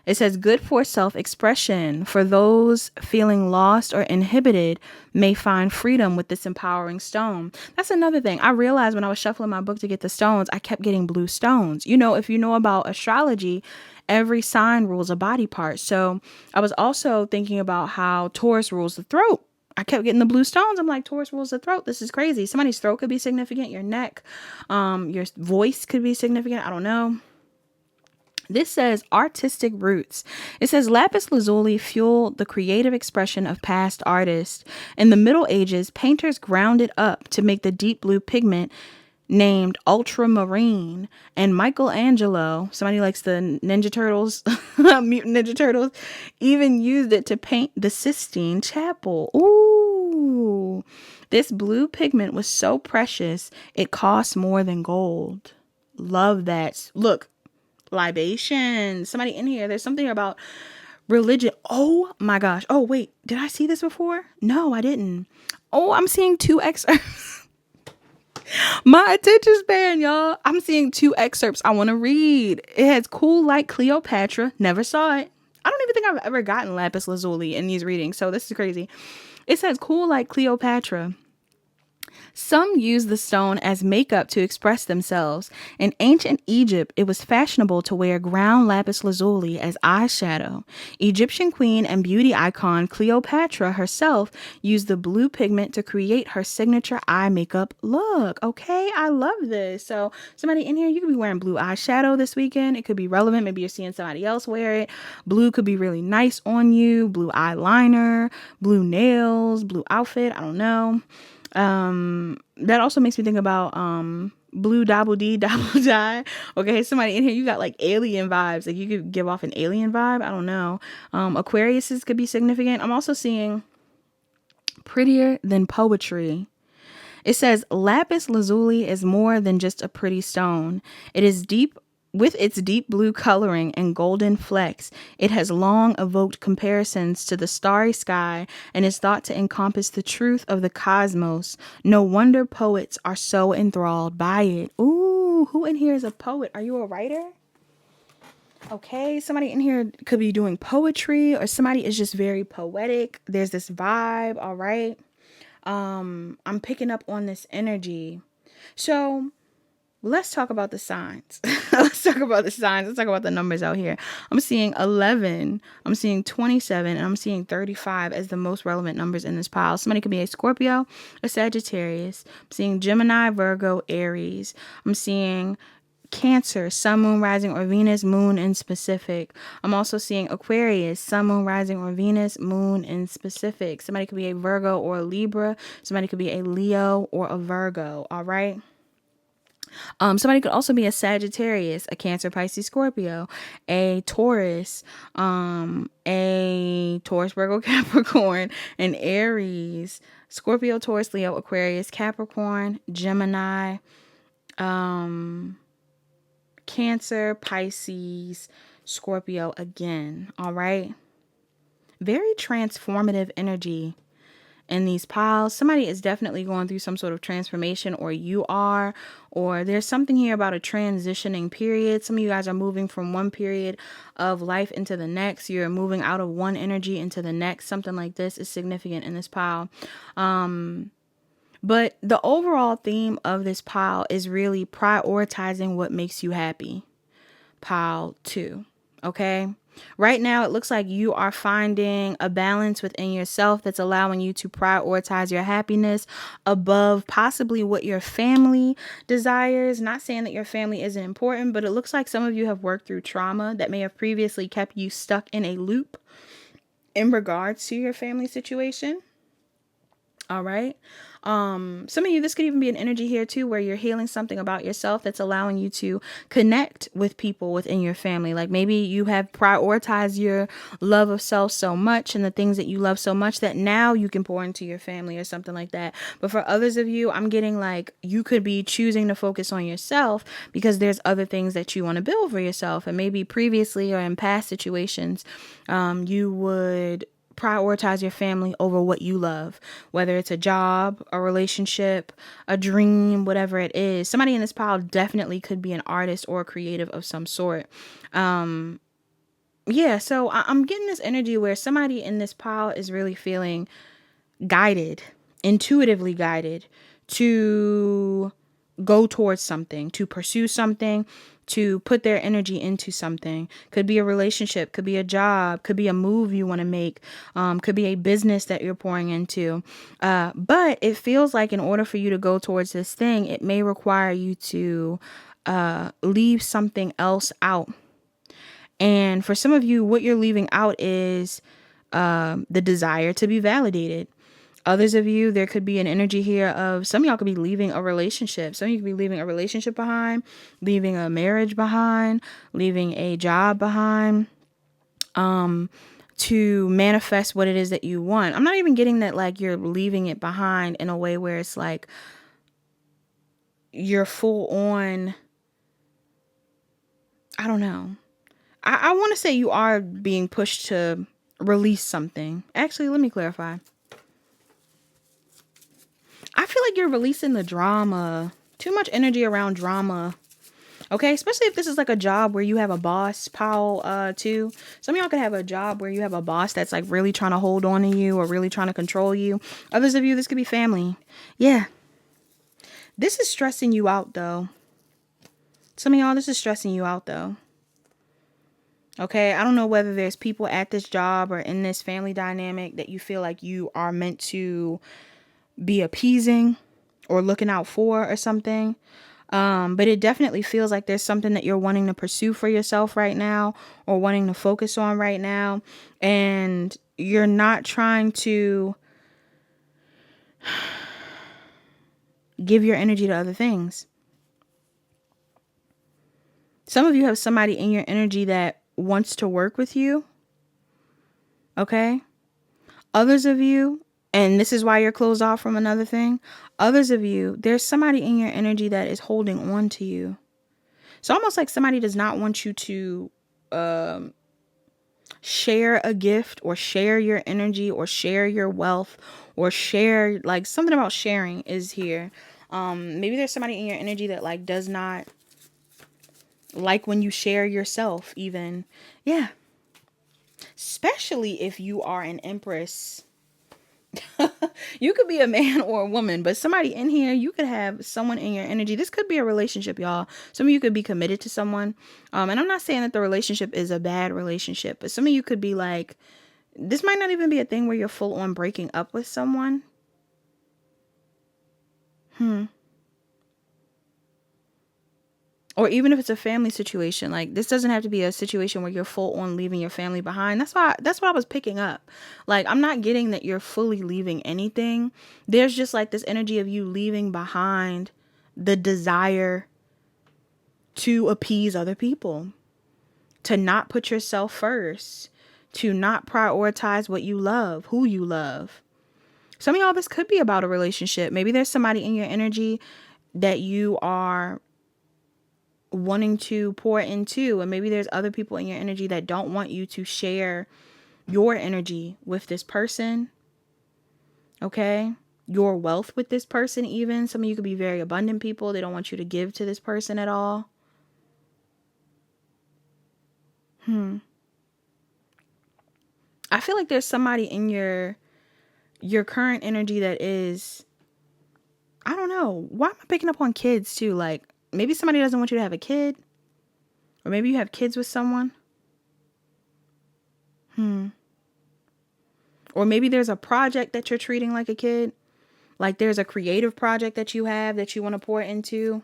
It says good for self-expression. For those feeling lost or inhibited may find freedom with this empowering stone. That's another thing. I realized when I was shuffling my book to get the stones, I kept getting blue stones. You know, if you know about astrology, every sign rules a body part. So I was also thinking about how Taurus rules the throat. I kept getting the blue stones. I'm like, Taurus rules the throat. This is crazy. Somebody's throat could be significant. Your neck, your voice could be significant. I don't know. This says artistic roots. It says lapis lazuli fueled the creative expression of past artists. In the Middle Ages, painters ground it up to make the deep blue pigment named ultramarine. And Michelangelo, somebody likes the Ninja Turtles, Mutant Ninja Turtles, even used it to paint the Sistine Chapel. Ooh, this blue pigment was so precious, it cost more than gold. Love that. Look. Libations. Somebody in here, there's something about religion. Oh my gosh. Oh wait, did I see this before? No, I didn't. Oh, I'm seeing 2 excerpts. My attention span, y'all. I'm seeing 2 excerpts I want to read. It has cool like Cleopatra. Never saw it. I don't even think I've ever gotten lapis lazuli in these readings, so this is crazy. It says cool like Cleopatra. Some used the stone as makeup to express themselves. In ancient Egypt, it was fashionable to wear ground lapis lazuli as eyeshadow. Egyptian queen and beauty icon Cleopatra herself used the blue pigment to create her signature eye makeup look. Okay, I love this. So somebody in here, you could be wearing blue eyeshadow this weekend. It could be relevant. Maybe you're seeing somebody else wear it. Blue could be really nice on you. Blue eyeliner, blue nails, blue outfit. I don't know. That also makes me think about blue dabble dee dabble die. Okay, somebody in here, you got like alien vibes. Like you could give off an alien vibe. I don't know. Aquariuses could be significant. I'm also seeing prettier than poetry. It says lapis lazuli is more than just a pretty stone. It is deep. With its deep blue coloring and golden flecks, it has long evoked comparisons to the starry sky and is thought to encompass the truth of the cosmos. No wonder poets are so enthralled by it. Ooh, who in here is a poet? Are you a writer? Okay, somebody in here could be doing poetry, or somebody is just very poetic. There's this vibe, all right? I'm picking up on this energy. So let's talk about the signs. Let's talk about the signs. Let's talk about the numbers out here. I'm seeing 11, I'm seeing 27, and I'm seeing 35 as the most relevant numbers in this pile. Somebody could be a Scorpio, a Sagittarius. I'm seeing Gemini, Virgo, Aries. I'm seeing Cancer, Sun, Moon, Rising, or Venus, Moon in specific. I'm also seeing Aquarius, Sun, Moon, Rising, or Venus, Moon in specific. Somebody could be a Virgo or a Libra. Somebody could be a Leo or a Virgo. All right. Somebody could also be a Sagittarius, a Cancer, Pisces, Scorpio, a Taurus, Virgo, Capricorn, an Aries, Scorpio, Taurus, Leo, Aquarius, Capricorn, Gemini, Cancer, Pisces, Scorpio again. All right. Very transformative energy in these piles. Somebody is definitely going through some sort of transformation, or you are, or there's something here about a transitioning period. Some of you guys are moving from one period of life into the next. You're moving out of one energy into the next. Something like this is significant in this pile. But the overall theme of this pile is really prioritizing what makes you happy. Pile 2. Okay. Right now, it looks like you are finding a balance within yourself that's allowing you to prioritize your happiness above possibly what your family desires. Not saying that your family isn't important, but it looks like some of you have worked through trauma that may have previously kept you stuck in a loop in regards to your family situation. All right. Some of you, this could even be an energy here too, where you're healing something about yourself that's allowing you to connect with people within your family. Like maybe you have prioritized your love of self so much and the things that you love so much that now you can pour into your family or something like that. But for others of you, I'm getting like you could be choosing to focus on yourself because there's other things that you want to build for yourself. And maybe previously or in past situations, you would prioritize your family over what you love, whether it's a job, a relationship, a dream, whatever it is. Somebody in this pile definitely could be an artist or a creative of some sort. Yeah, so I'm getting this energy where somebody in this pile is really feeling guided, intuitively guided to go towards something, to pursue something, to put their energy into something. Could be a relationship, could be a job, could be a move you want to make, could be a business that you're pouring into. But it feels like in order for you to go towards this thing, it may require you to leave something else out. And for some of you, what you're leaving out is the desire to be validated. Others of you, there could be an energy here of some of y'all could be leaving a relationship. Some of you could be leaving a relationship behind, leaving a marriage behind, leaving a job behind, to manifest what it is that you want. I'm not even getting that like you're leaving it behind in a way where it's like you're full on. I don't know. I want to say you are being pushed to release something. Actually, let me clarify. I feel like you're releasing the drama. Too much energy around drama. Okay, especially if this is like a job where you have a boss, pile, too. Some of y'all could have a job where you have a boss that's like really trying to hold on to you or really trying to control you. Others of you, this could be family. Yeah. This is stressing you out, though. Some of y'all, this is stressing you out, though. Okay, I don't know whether there's people at this job or in this family dynamic that you feel like you are meant to be appeasing or looking out for or something. But it definitely feels like there's something that you're wanting to pursue for yourself right now or wanting to focus on right now. And you're not trying to give your energy to other things. Some of you have somebody in your energy that wants to work with you. Okay. Others of you, And this is why you're closed off from another thing. Others of you, there's somebody in your energy that is holding on to you. It's almost like somebody does not want you to share a gift or share your energy or share your wealth or share, like, something about sharing is here. Maybe there's somebody in your energy that like does not like when you share yourself even. Yeah. Especially if you are an empress. You could be a man or a woman, but somebody in here, you could have someone in your energy. This could be a relationship, y'all. Some of you could be committed to someone. And I'm not saying that the relationship is a bad relationship, but some of you could be like, this might not even be a thing where you're full on breaking up with someone. Or even if it's a family situation, like this doesn't have to be a situation where you're full on leaving your family behind. That's what I was picking up. Like, I'm not getting that you're fully leaving anything. There's just like this energy of you leaving behind the desire to appease other people, to not put yourself first, to not prioritize what you love, who you love. Some of y'all, this could be about a relationship. Maybe there's somebody in your energy that you are wanting to pour into, and maybe there's other people in your energy that don't want you to share your energy with this person. Okay, your wealth with this person. Even some of you could be very abundant people. They don't want you to give to this person at all. I feel like there's somebody in your current energy that is, I don't know, why am I picking up on kids too? Like, maybe somebody doesn't want you to have a kid, or maybe you have kids with someone. Or maybe there's a project that you're treating like a kid. Like there's a creative project that you have that you want to pour into.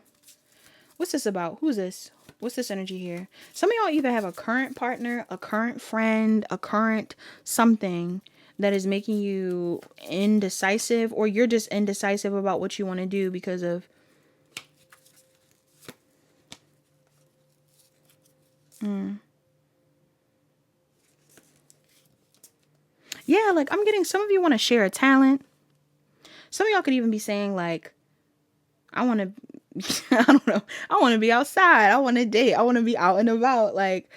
What's this about? Who's this? What's this energy here? Some of y'all either have a current partner, a current friend, a current something that is making you indecisive, or you're just indecisive about what you want to do because of yeah, like I'm getting some of you want to share a talent. Some of y'all could even be saying like, I want to I don't know. I want to be outside. I want to date. I want to be out and about. Like,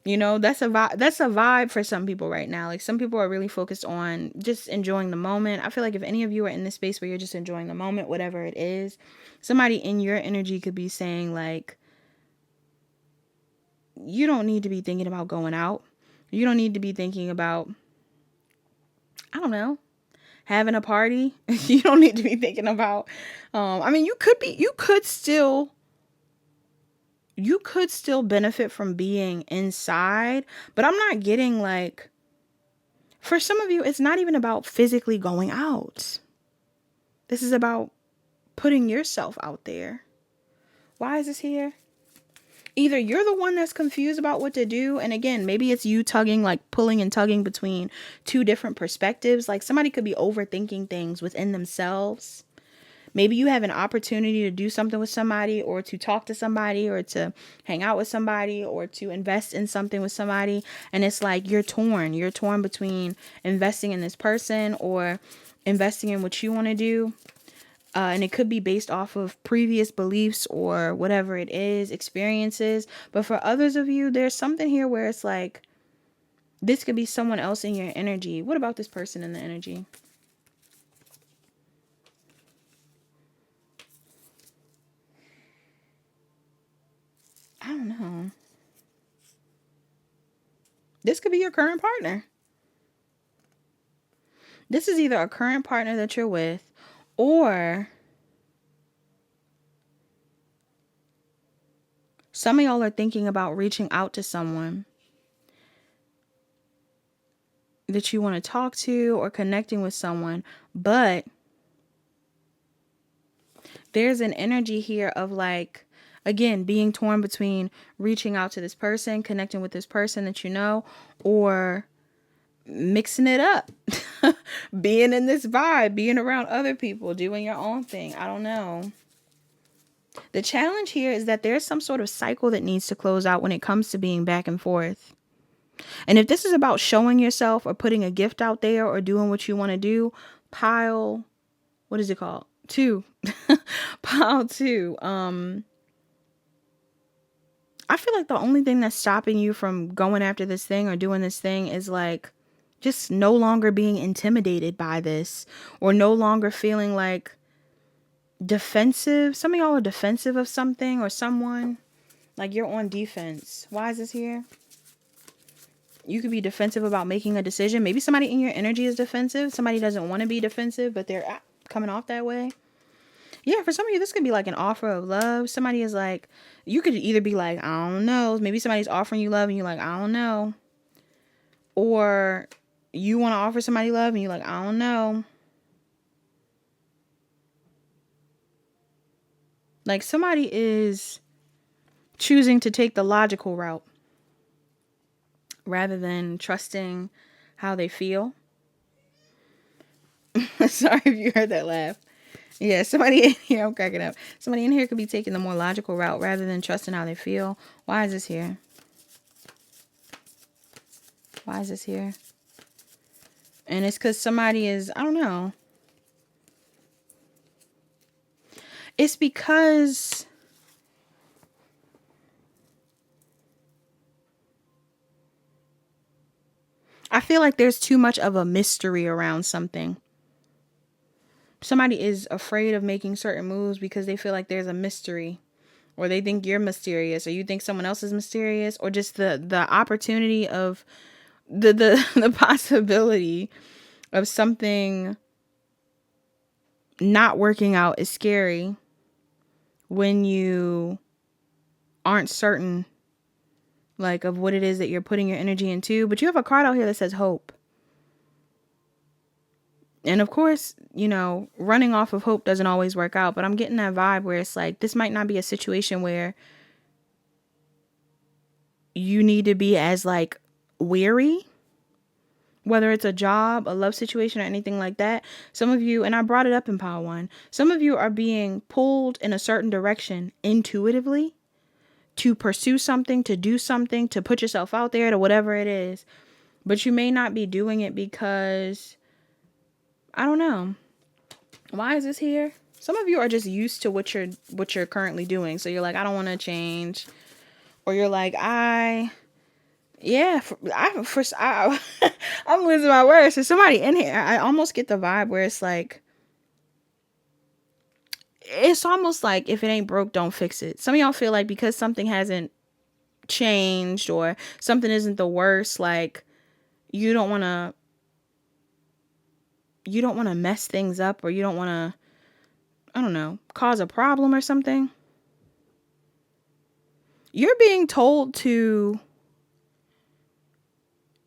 you know, that's a vibe. That's a vibe for some people right now. Like, some people are really focused on just enjoying the moment. I feel like if any of you are in this space where you're just enjoying the moment, whatever it is, somebody in your energy could be saying like, you don't need to be thinking about going out. You don't need to be thinking about, I don't know, having a party. You don't need to be thinking about, I mean, you could still benefit from being inside, but I'm not getting like, for some of you, it's not even about physically going out. This is about putting yourself out there. Why is this here? Either you're the one that's confused about what to do, and again, maybe it's you tugging, like pulling and tugging between two different perspectives. Like somebody could be overthinking things within themselves. Maybe you have an opportunity to do something with somebody, or to talk to somebody, or to hang out with somebody, or to invest in something with somebody. And it's like you're torn. You're torn between investing in this person or investing in what you want to do. And it could be based off of previous beliefs or whatever it is, experiences. But for others of you, there's something here where it's like, this could be someone else in your energy. What about this person in the energy? I don't know. This could be your current partner. This is either a current partner that you're with, or some of y'all are thinking about reaching out to someone that you want to talk to, or connecting with someone, but there's an energy here of like, again, being torn between reaching out to this person, connecting with this person that you know, or mixing it up. Being in this vibe, being around other people, doing your own thing. I don't know. The challenge here is that there's some sort of cycle that needs to close out when it comes to being back and forth. And if this is about showing yourself or putting a gift out there or doing what you want to do, pile, what is it called? 2. Pile 2. I feel like the only thing that's stopping you from going after this thing or doing this thing is like just no longer being intimidated by this, or no longer feeling like defensive. Some of y'all are defensive of something or someone. Like you're on defense. Why is this here? You could be defensive about making a decision. Maybe somebody in your energy is defensive. Somebody doesn't want to be defensive, but they're coming off that way. Yeah, for some of you, this could be like an offer of love. Somebody is like, you could either be like, I don't know. Maybe somebody's offering you love and you're like, I don't know. Or you want to offer somebody love and you're like, I don't know. Like somebody is choosing to take the logical route rather than trusting how they feel. Sorry if you heard that laugh. Yeah, somebody in here, I'm cracking up. Somebody in here could be taking the more logical route rather than trusting how they feel. Why is this here? Why is this here? And it's because somebody is, I don't know. It's because I feel like there's too much of a mystery around something. Somebody is afraid of making certain moves because they feel like there's a mystery, or they think you're mysterious, or you think someone else is mysterious, or just the opportunity of the possibility of something not working out is scary when you aren't certain like of what it is that you're putting your energy into. But you have a card out here that says hope. And of course, you know, running off of hope doesn't always work out, but I'm getting that vibe where it's like, this might not be a situation where you need to be as like weary, whether it's a job, a love situation, or anything like that. Some of you, and I brought it up in Power 1, some of you are being pulled in a certain direction intuitively to pursue something, to do something, to put yourself out there, to whatever it is. But you may not be doing it because, I don't know. Why is this here? Some of you are just used to what you're currently doing. So you're like, I don't want to change. Or you're like, I'm losing my words. So somebody in here, I almost get the vibe where it's like, it's almost like if it ain't broke, don't fix it. Some of y'all feel like because something hasn't changed or something isn't the worst, like you don't want to mess things up, or you don't want to, I don't know, cause a problem or something. You're being told to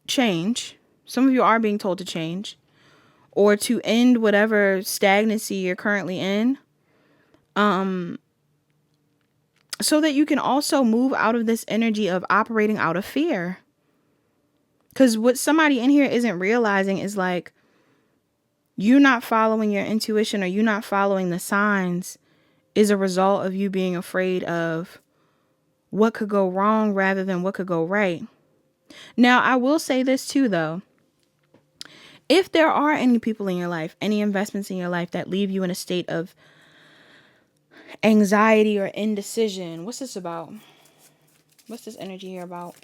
change. Some of you are being told to change or to end whatever stagnancy you're currently in. So that you can also move out of this energy of operating out of fear. Because what somebody in here isn't realizing is like, you not following your intuition or you not following the signs is a result of you being afraid of what could go wrong rather than what could go right. Now, I will say this too, though. If there are any people in your life, any investments in your life that leave you in a state of anxiety or indecision, what's this about? What's this energy here about?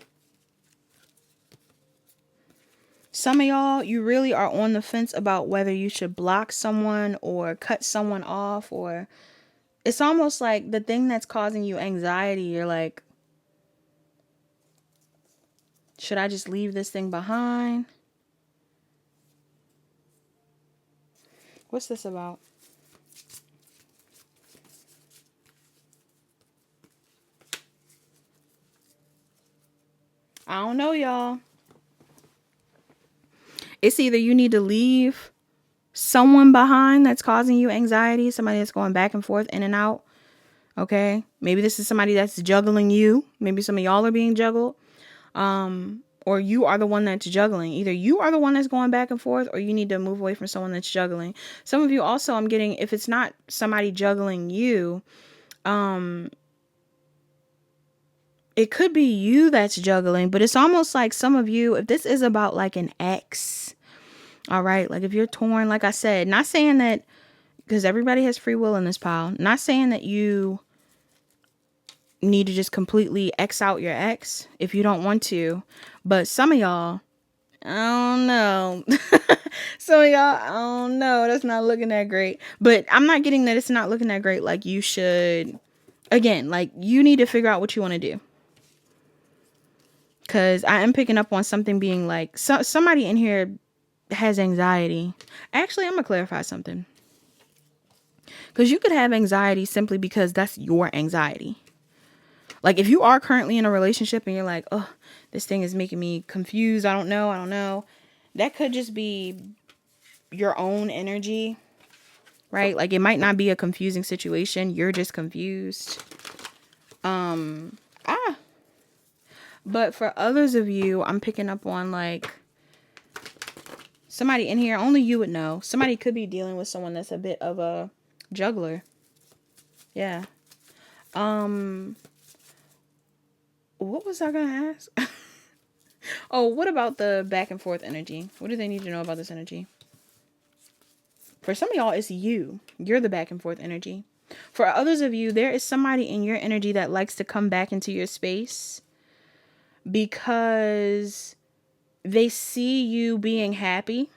Some of y'all, you really are on the fence about whether you should block someone or cut someone off, or it's almost like the thing that's causing you anxiety, you're like, should I just leave this thing behind? What's this about? I don't know, y'all. It's either you need to leave someone behind that's causing you anxiety, somebody that's going back and forth, in and out. Okay. Maybe this is somebody that's juggling you. Maybe some of y'all are being juggled. Or you are the one that's juggling. Either you are the one that's going back and forth, or you need to move away from someone that's juggling. Some of you also, I'm getting, if it's not somebody juggling you, it could be you that's juggling, but it's almost like some of you, if this is about like an ex, All right. Like if you're torn, like I said, not saying that, because everybody has free will in this pile, not saying that you need to just completely X out your ex if you don't want to. But some of y'all, I don't know. Some of y'all, I don't know. That's not looking that great. But I'm not getting that it's not looking that great. Like you should, again, like you need to figure out what you want to do. Because I am picking up on something being like, somebody in here has anxiety. Actually, I'm going to clarify something. Because you could have anxiety simply because that's your anxiety. Like if you are currently in a relationship and you're like, oh, this thing is making me confused. I don't know. That could just be your own energy, right? Like it might not be a confusing situation. You're just confused. But for others of you, I'm picking up on like somebody in here, only you would know. Somebody could be dealing with someone that's a bit of a juggler. Yeah. What was I gonna ask? Oh, what about the back and forth energy? What do they need to know about this energy? For some of y'all, it's you. You're the back and forth energy. For others of you, there is somebody in your energy that likes to come back into your space because they see you being happy.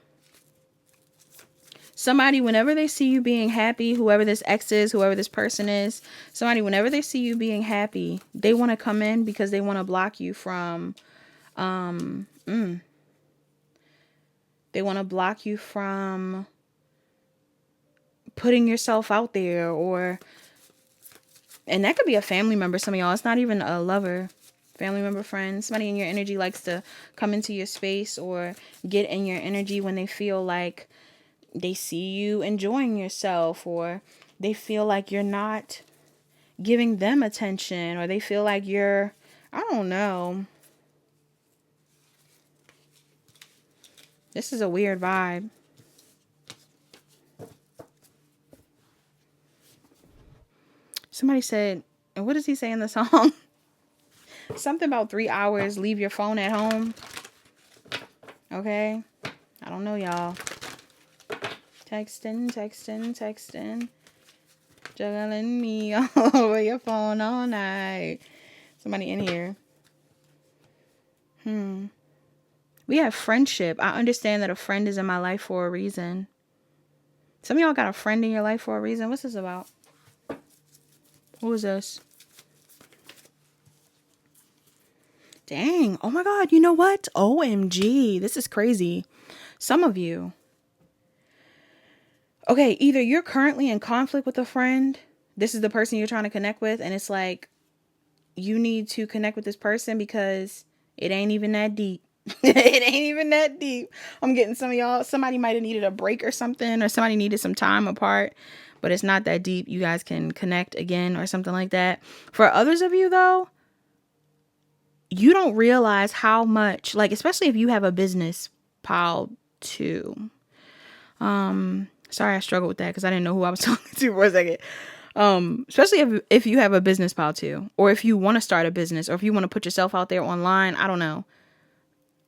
Somebody, whenever they see you being happy, whoever this ex is, whoever this person is, somebody, whenever they see you being happy, they want to come in because they want to block you from, they want to block you from putting yourself out there, or, and that could be a family member. Some of y'all, it's not even a lover, family member, friend. Somebody in your energy likes to come into your space or get in your energy when they feel like they see you enjoying yourself, or they feel like you're not giving them attention, or they feel like you're, I don't know. This is a weird vibe. Somebody said, and what does he say in the song? Something about 3 hours, leave your phone at home. Okay. I don't know, y'all. Texting. Juggling me over your phone all night. Somebody in here. We have friendship. I understand that a friend is in my life for a reason. Some of y'all got a friend in your life for a reason. What's this about? Who is this? Dang. Oh my God. You know what? OMG. This is crazy. Some of you. Okay, either you're currently in conflict with a friend. This is the person you're trying to connect with. And it's like, you need to connect with this person because it ain't even that deep. It ain't even that deep. I'm getting some of y'all. Somebody might have needed a break or something, or somebody needed some time apart, but it's not that deep. You guys can connect again or something like that. For others of you, though, you don't realize how much, like, especially if you have a business pile too. Sorry, I struggled with that because I didn't know who I was talking to for a second. Especially if you have a business pile too, or if you want to start a business, or if you want to put yourself out there online. I don't know.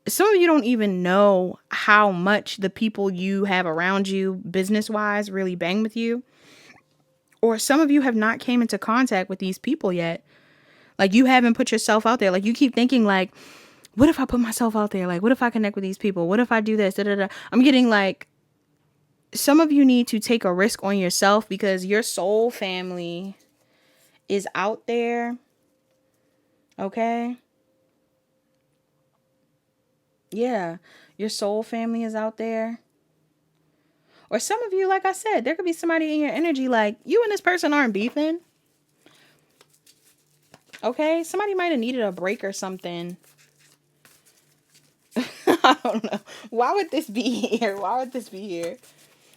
Some of you don't even know how much the people you have around you business wise really bang with you. Or some of you have not came into contact with these people yet. Like you haven't put yourself out there. Like you keep thinking like, what if I put myself out there? Like, what if I connect with these people? What if I do this? Da, da, da. I'm getting like, some of you need to take a risk on yourself because your soul family is out there. Okay. Yeah. Your soul family is out there. Or some of you, like I said, there could be somebody in your energy like you and this person aren't beefing. Okay. Somebody might have needed a break or something. I don't know. Why would this be here? Why would this be here?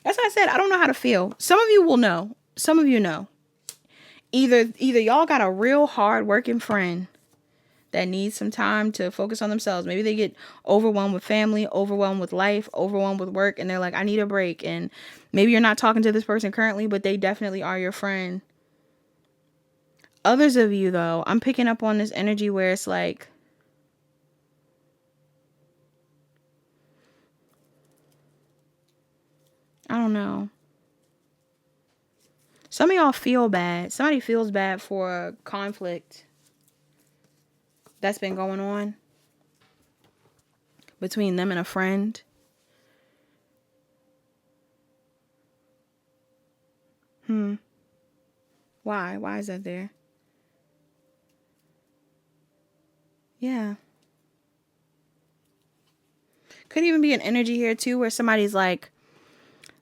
That's what I said. I don't know how to feel. Some of you will know. Some of you know. Either y'all got a real hard working friend that needs some time to focus on themselves. Maybe they get overwhelmed with family, overwhelmed with life, overwhelmed with work, and they're like, I need a break. And maybe you're not talking to this person currently, but they definitely are your friend. Others of you, though, I'm picking up on this energy where it's like, I don't know. Some of y'all feel bad. Somebody feels bad for a conflict that's been going on between them and a friend. Why? Why is that there? Yeah. Could even be an energy here too where somebody's like,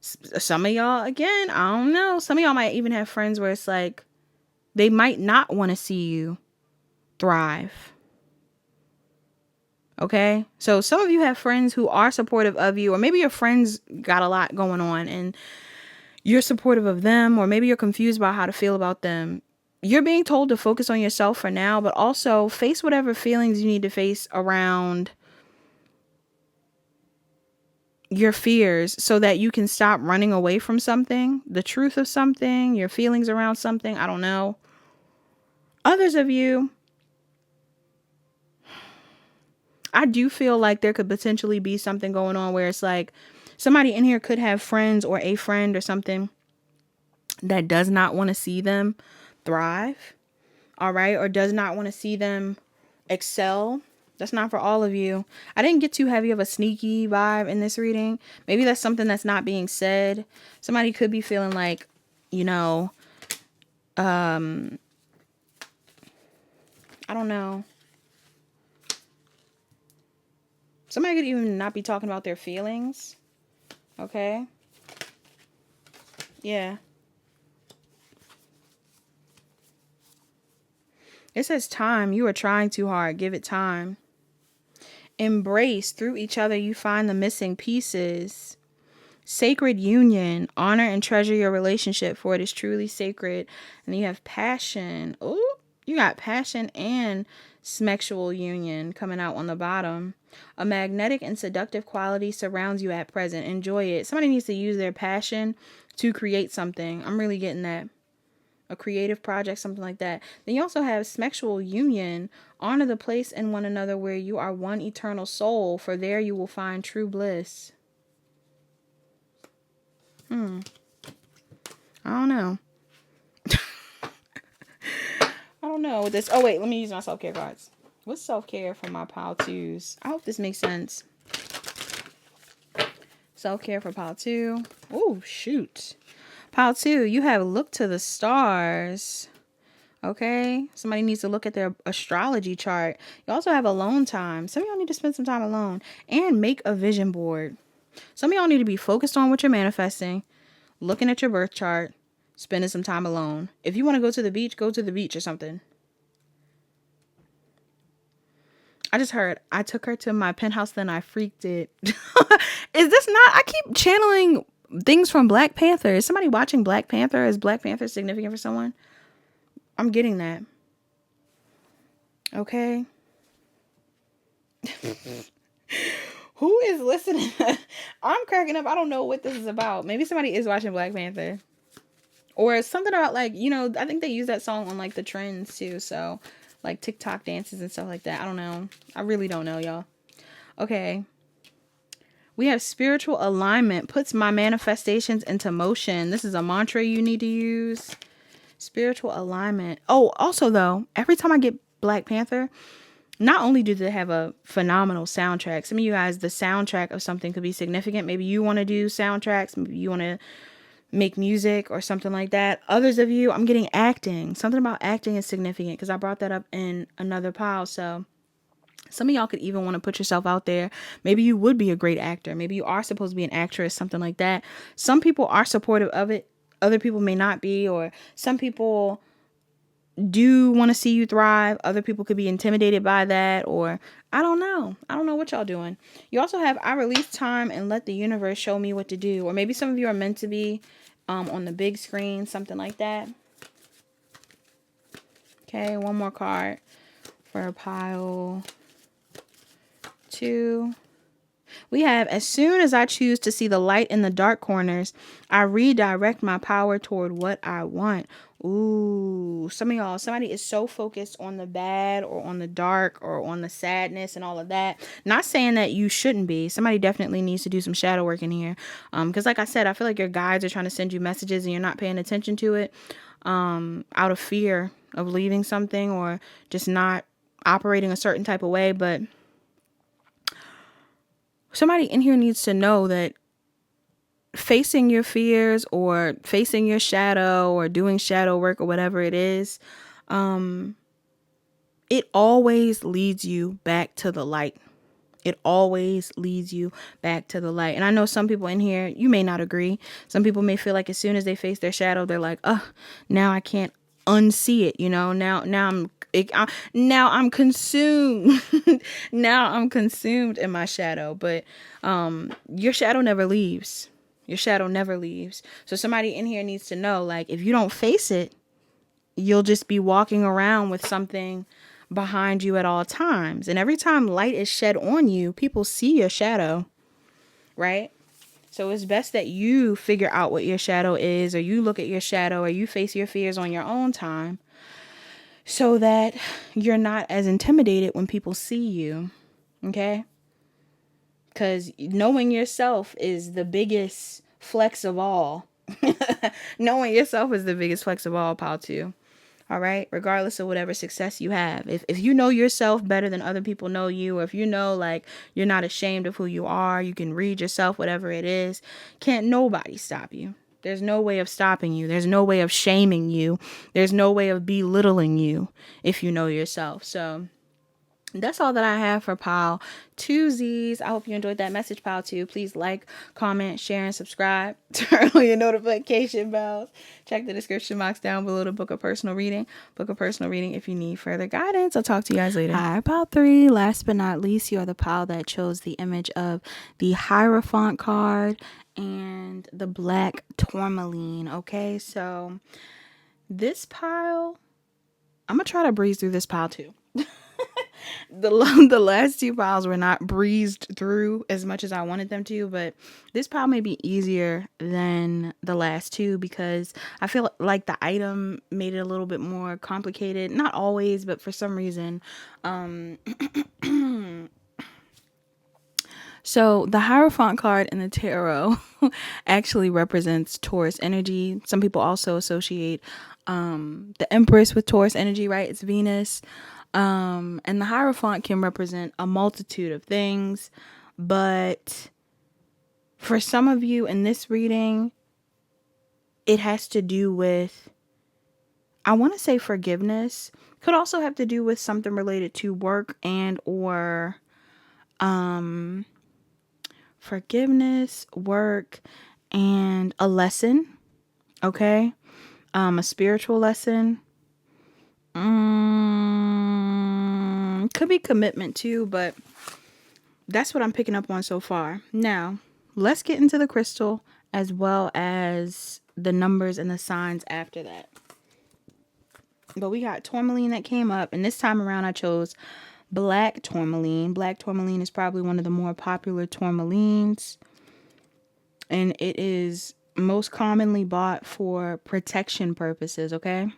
some of y'all, again, I don't know. Some of y'all might even have friends where it's like, they might not want to see you thrive. Okay? So some of you have friends who are supportive of you, or maybe your friends got a lot going on and you're supportive of them, or maybe you're confused about how to feel about them. You're being told to focus on yourself for now, but also face whatever feelings you need to face around your fears so that you can stop running away from something, the truth of something, your feelings around something. I don't know. Others of you, I do feel like there could potentially be something going on where it's like somebody in here could have friends or a friend or something that does not want to see them thrive. All right. Or does not want to see them excel. That's not for all of you. I didn't get too heavy of a sneaky vibe in this reading. Maybe that's something that's not being said. Somebody could be feeling like, you know, I don't know. Somebody could even not be talking about their feelings. Okay. Yeah. It says time. You are trying too hard. Give it time. Embrace. Through each other, you find the missing pieces. Sacred union. Honor and treasure your relationship, for it is truly sacred. And you have passion. Oh, you got passion and sexual union coming out on the bottom. A magnetic and seductive quality surrounds you at present. Enjoy it. Somebody needs to use their passion to create something. I'm really getting that. A creative project, something like that. Then you also have sexual union. Honor the place in one another where you are one eternal soul, for there you will find true bliss. I don't know. I don't know this. Oh wait, let me use my self-care cards. What's self-care for my pile twos? I hope this makes sense. Self-care for pile two. Oh shoot. Pile two, you have looked to the stars. Okay. Somebody needs to look at their astrology chart. You also have alone time. Some of y'all need to spend some time alone and make a vision board. Some of y'all need to be focused on what you're manifesting, looking at your birth chart, spending some time alone. If you want to go to the beach, go to the beach or something. I just heard I took her to my penthouse, then I freaked it. Is this not? I keep channeling things from Black Panther. Is somebody watching Black Panther? Is Black Panther significant for someone? I'm getting that. Okay. Who is listening? I'm cracking up. I don't know what this is about. Maybe somebody is watching Black Panther. Or something about like, you know, I think they use that song on like the trends too. So like TikTok dances and stuff like that. I don't know. I really don't know, y'all. Okay. We have spiritual alignment puts my manifestations into motion. This is a mantra you need to use. Spiritual alignment. Oh, also though, every time I get Black Panther, not only do they have a phenomenal soundtrack, some of you guys, the soundtrack of something could be significant. Maybe you want to do soundtracks. Maybe you want to make music or something like that. Others of you, I'm getting acting. Something about acting is significant because I brought that up in another pile. So some of y'all could even want to put yourself out there. Maybe you would be a great actor. Maybe you are supposed to be an actress, something like that. Some people are supportive of it. Other people may not be, or some people do want to see you thrive. Other people could be intimidated by that, or I don't know. I don't know what y'all doing. You also have I release time and let the universe show me what to do. Or maybe some of you are meant to be on the big screen, something like that. Okay, one more card for pile two. We have, as soon as I choose to see the light in the dark corners, I redirect my power toward what I want. Ooh, some of y'all, somebody is so focused on the bad or on the dark or on the sadness and all of that. Not saying that you shouldn't be. Somebody definitely needs to do some shadow work in here. Because like I said, I feel like your guides are trying to send you messages and you're not paying attention to it. Out of fear of leaving something or just not operating a certain type of way. But somebody in here needs to know that facing your fears or facing your shadow or doing shadow work or whatever it is, it always leads you back to the light. It always leads you back to the light. And I know some people in here, you may not agree. Some people may feel like as soon as they face their shadow, they're like, oh, now I can't unsee it. You know, now I'm consumed. Now I'm consumed in my shadow. But your shadow never leaves. Your shadow never leaves. So somebody in here needs to know, like, if you don't face it, you'll just be walking around with something behind you at all times. And every time light is shed on you, people see your shadow, right? So it's best that you figure out what your shadow is, or you look at your shadow, or you face your fears on your own time, so that you're not as intimidated when people see you, okay? Because knowing yourself is the biggest flex of all. Knowing yourself is the biggest flex of all, pal, too. All right. Regardless of whatever success you have. If you know yourself better than other people know you, or if you know, like, you're not ashamed of who you are, you can read yourself, whatever it is, can't nobody stop you. There's no way of stopping you. There's no way of shaming you. There's no way of belittling you if you know yourself. So that's all that I have for Pile 2Zs. I hope you enjoyed that message, Pile 2. Please like, comment, share, and subscribe. Turn on your notification bells. Check the description box down below to book a personal reading. Book a personal reading if you need further guidance. I'll talk to you guys later. Hi, Pile 3. Last but not least, you are the Pile that chose the image of the Hierophant card and the black tourmaline. Okay, so this pile, I'm going to try to breeze through this pile too. The last two piles were not breezed through as much as I wanted them to, but this pile may be easier than the last two because I feel like the item made it a little bit more complicated. Not always, but for some reason. So the Hierophant card in the tarot actually represents Taurus energy. Some people also associate the Empress with Taurus energy, right? It's Venus. And the Hierophant can represent a multitude of things, but for some of you in this reading, it has to do with, I want to say forgiveness. Could also have to do with something related to work and or forgiveness, work, and a lesson. Okay. A spiritual lesson. Could be commitment too, but that's what I'm picking up on so far. Now, let's get into the crystal as well as the numbers and the signs after that. But we got tourmaline that came up, and this time around I chose black tourmaline. Black tourmaline is probably one of the more popular tourmalines, and it is most commonly bought for protection purposes, okay?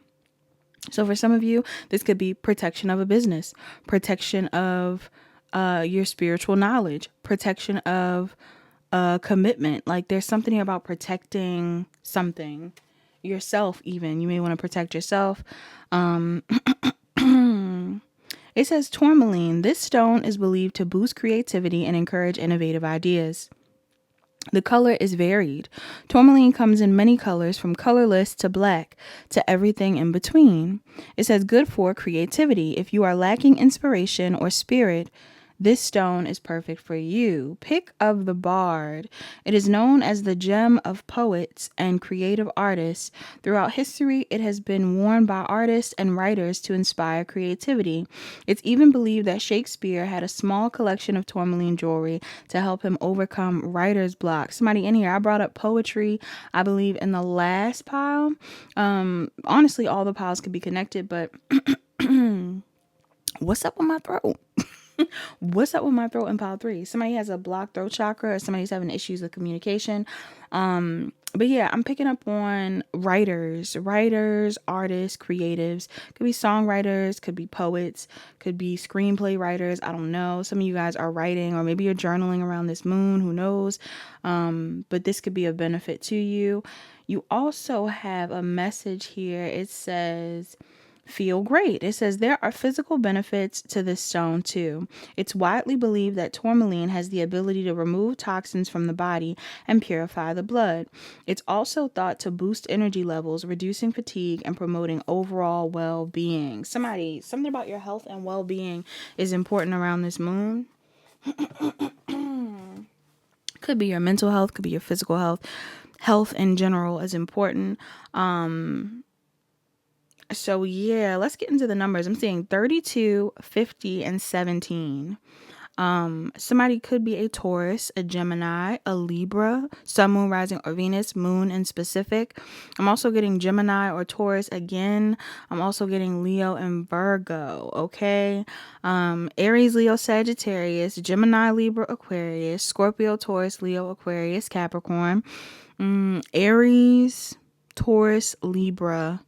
So for some of you, this could be protection of a business, protection of your spiritual knowledge, protection of commitment. Like there's something about protecting something, yourself even. You may want to protect yourself. It says tourmaline. This stone is believed to boost creativity and encourage innovative ideas. The color is varied. Tourmaline comes in many colors, from colorless to black to everything in between. It says good for creativity. If you are lacking inspiration or spirit, this stone is perfect for you. Pick of the Bard. It is known as the gem of poets and creative artists. Throughout history, it has been worn by artists and writers to inspire creativity. It's even believed that Shakespeare had a small collection of tourmaline jewelry to help him overcome writer's block. Somebody in here, I brought up poetry, I believe, in the last pile. Honestly, all the piles could be connected, but what's up with my throat? What's up with my throat in pile 3? Somebody has a blocked throat chakra, or somebody's having issues with communication. But yeah, I'm picking up on writers, artists, creatives. Could be songwriters, could be poets, could be screenplay writers. I don't know. Some of you guys are writing, or maybe you're journaling around this moon. Who knows? But this could be of benefit to you. You also have a message here. It says, feel great. It says there are physical benefits to this stone too. It's widely believed that tourmaline has the ability to remove toxins from the body and purify the blood. It's also thought to boost energy levels, reducing fatigue and promoting overall well-being. Something about your health and well-being is important around this moon. Could be your mental health, could be your physical health. Health in general is important. So yeah, let's get into the numbers. I'm seeing 32, 50, and 17. Somebody could be a Taurus, a Gemini, a Libra, Sun, Moon, Rising, or Venus, Moon in specific. I'm also getting Gemini or Taurus again. I'm also getting Leo and Virgo, okay? Aries, Leo, Sagittarius, Gemini, Libra, Aquarius, Scorpio, Taurus, Leo, Aquarius, Capricorn, Aries, Taurus, Libra,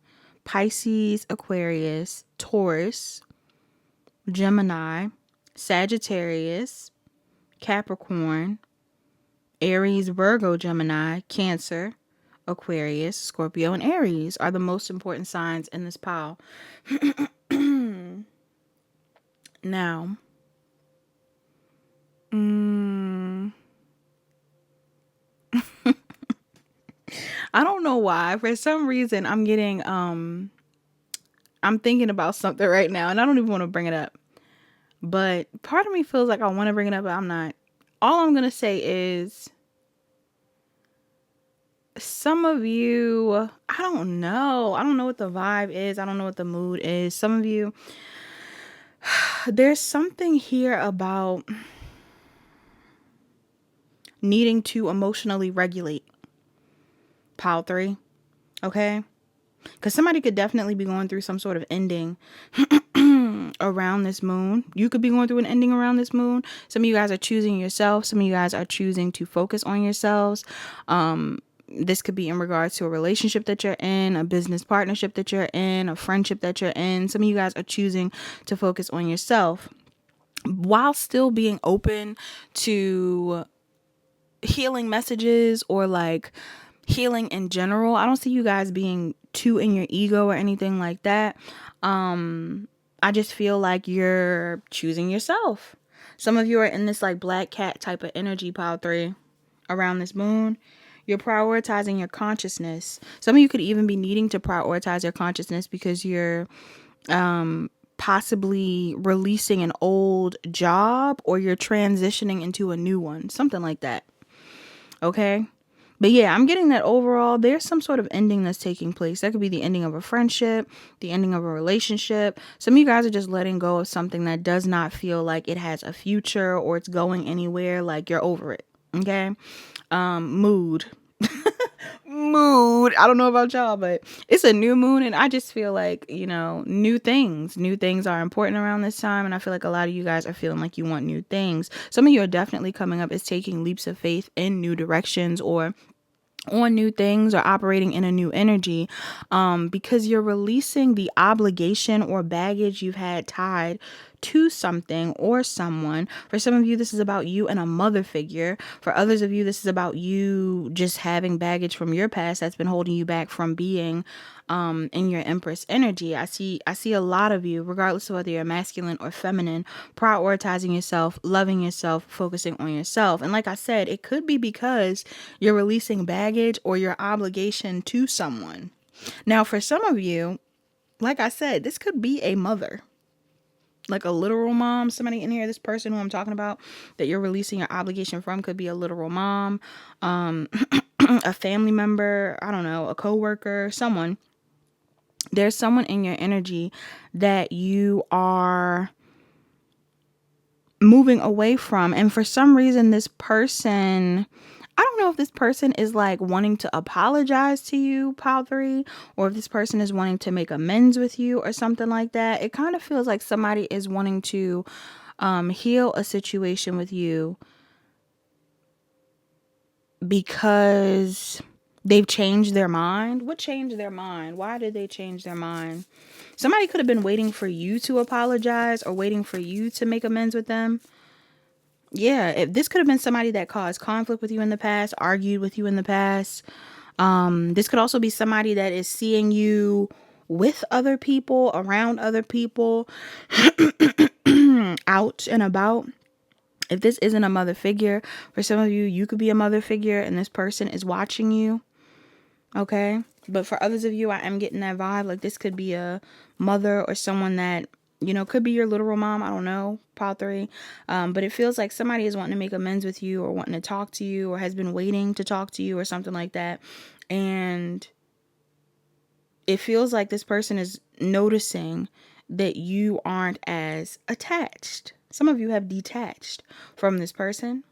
Pisces, Aquarius, Taurus, Gemini, Sagittarius, Capricorn, Aries, Virgo, Gemini, Cancer, Aquarius, Scorpio, and Aries are the most important signs in this pile. Now, I don't know why. For some reason, I'm getting, I'm thinking about something right now, and I don't even want to bring it up. But part of me feels like I want to bring it up, but I'm not. All I'm going to say is, some of you, I don't know. I don't know what the vibe is. I don't know what the mood is. Some of you, there's something here about needing to emotionally regulate. Pile 3. Okay? Because somebody could definitely be going through some sort of ending around this moon. You could be going through an ending around this moon. Some of you guys are choosing yourself. Some of you guys are choosing to focus on yourselves. This could be in regards to a relationship that you're in, a business partnership that you're in, a friendship that you're in. Some of you guys are choosing to focus on yourself while still being open to healing messages or like healing in general. I don't see you guys being too in your ego or anything like that. I just feel like you're choosing yourself. Some of you are in this like black cat type of energy, pile 3, around this moon. You're prioritizing your consciousness. Some of you could even be needing to prioritize your consciousness because you're possibly releasing an old job, or you're transitioning into a new one, something like that. Okay? But yeah, I'm getting that overall there's some sort of ending that's taking place. That could be the ending of a friendship, the ending of a relationship. Some of you guys are just letting go of something that does not feel like it has a future or it's going anywhere. Like you're over it. Okay? Mood. Mood. I don't know about y'all, but it's a new moon, and I just feel like, new things are important around this time, and I feel like a lot of you guys are feeling like you want new things. Some of you are definitely coming up as taking leaps of faith in new directions or on new things or operating in a new energy, because you're releasing the obligation or baggage you've had tied to something or someone. For some of you, this is about you and a mother figure. For others of you, this is about you just having baggage from your past that's been holding you back from being in your Empress energy. I see a lot of you, regardless of whether you're masculine or feminine, prioritizing yourself, loving yourself, focusing on yourself. And like I said, it could be because you're releasing baggage or your obligation to someone. Now, for some of you, like I said, this could be a mother, like a literal mom. Somebody in here, this person who I'm talking about that you're releasing your obligation from, could be a literal mom, a family member, I don't know, a coworker, someone. There's someone in your energy that you are moving away from. And for some reason, this person, I don't know if this person is like wanting to apologize to you, pile 3, or if this person is wanting to make amends with you or something like that. It kind of feels like somebody is wanting to heal a situation with you because they've changed their mind. What changed their mind? Why did they change their mind? Somebody could have been waiting for you to apologize or waiting for you to make amends with them. Yeah, this could have been somebody that caused conflict with you in the past, argued with you in the past. This could also be somebody that is seeing you with other people, around other people, out and about. If this isn't a mother figure, for some of you, you could be a mother figure and this person is watching you. Okay. But for others of you, I am getting that vibe. Like this could be a mother or someone that, you know, could be your literal mom. I don't know. Pile 3. But it feels like somebody is wanting to make amends with you or wanting to talk to you or has been waiting to talk to you or something like that. And it feels like this person is noticing that you aren't as attached. Some of you have detached from this person.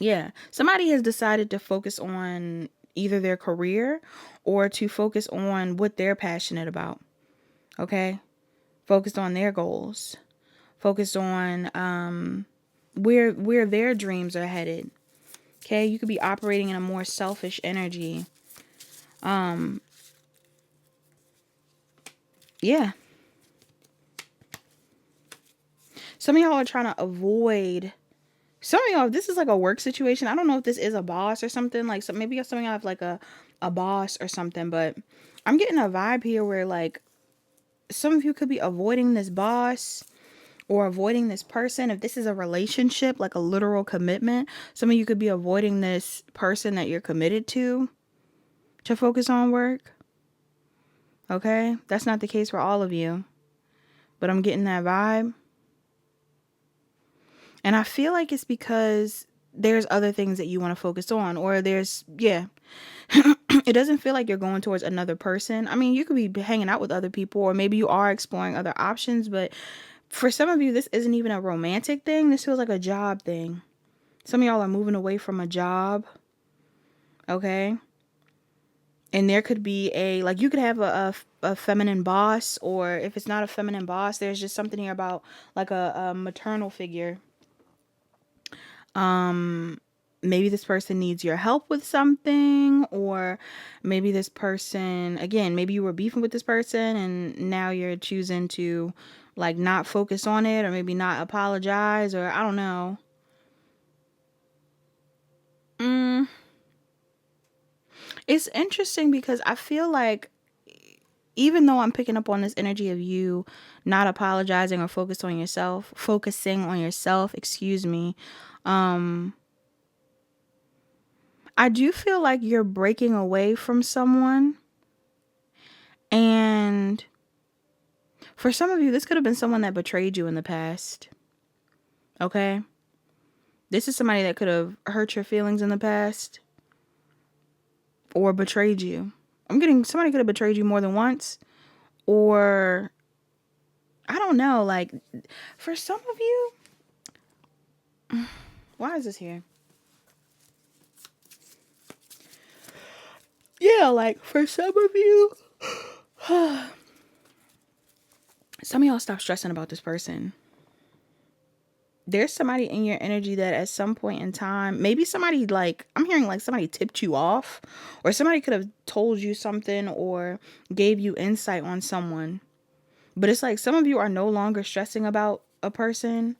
Yeah. Somebody has decided to focus on either their career or to focus on what they're passionate about. Okay. Focused on their goals. Focused on where their dreams are headed. Okay. You could be operating in a more selfish energy. Yeah. Some of y'all are trying to avoid. Some of y'all, this is like a work situation. I don't know if this is a boss or something. Like, so maybe some of y'all have like a boss or something. But I'm getting a vibe here where like some of you could be avoiding this boss or avoiding this person. If this is a relationship, like a literal commitment, some of you could be avoiding this person that you're committed to focus on work. Okay? That's not the case for all of you. But I'm getting that vibe. And I feel like it's because there's other things that you want to focus on, or there's, yeah. It doesn't feel like you're going towards another person. I mean, you could be hanging out with other people, or maybe you are exploring other options, but for some of you, this isn't even a romantic thing. This feels like a job thing. Some of y'all are moving away from a job. Okay. And there could be like you could have a feminine boss, or if it's not a feminine boss, there's just something here about like a maternal figure. Maybe this person needs your help with something, or maybe this person, again, maybe you were beefing with this person and now you're choosing to like not focus on it, or maybe not apologize, or I don't know. It's interesting because I feel like even though I'm picking up on this energy of you not apologizing or focusing on yourself, excuse me, I do feel like you're breaking away from someone. And for some of you, this could have been someone that betrayed you in the past. Okay? This is somebody that could have hurt your feelings in the past or betrayed you. I'm getting somebody could have betrayed you more than once, or I don't know, like for some of you, why is this here? Yeah, like for some of you, some of y'all stop stressing about this person. There's somebody in your energy that at some point in time, maybe somebody, like I'm hearing like somebody tipped you off, or somebody could have told you something or gave you insight on someone. But it's like some of you are no longer stressing about a person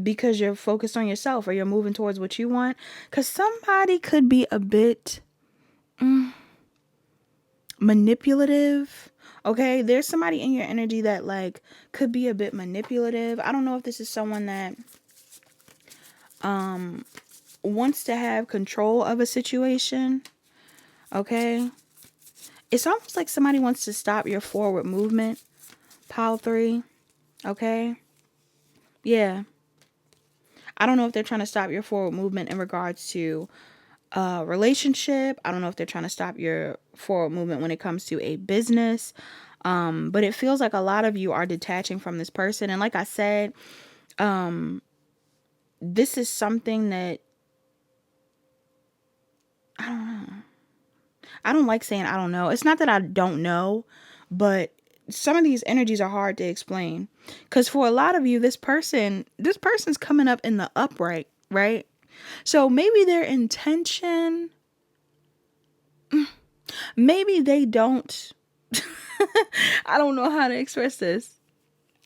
because you're focused on yourself, or you're moving towards what you want. Because somebody could be a bit manipulative. Okay, there's somebody in your energy that like could be a bit manipulative. I don't know if this is someone that wants to have control of a situation. Okay, it's almost like somebody wants to stop your forward movement. Pile 3. Okay, yeah, I don't know if they're trying to stop your forward movement in regards to a relationship. I don't know if they're trying to stop your forward movement when it comes to a business. But it feels like a lot of you are detaching from this person. And like I said, this is something that I don't know. I don't like saying I don't know. It's not that I don't know, but some of these energies are hard to explain. Because for a lot of you, this person's coming up in the upright, right? So maybe their intention, maybe they don't, I don't know how to express this.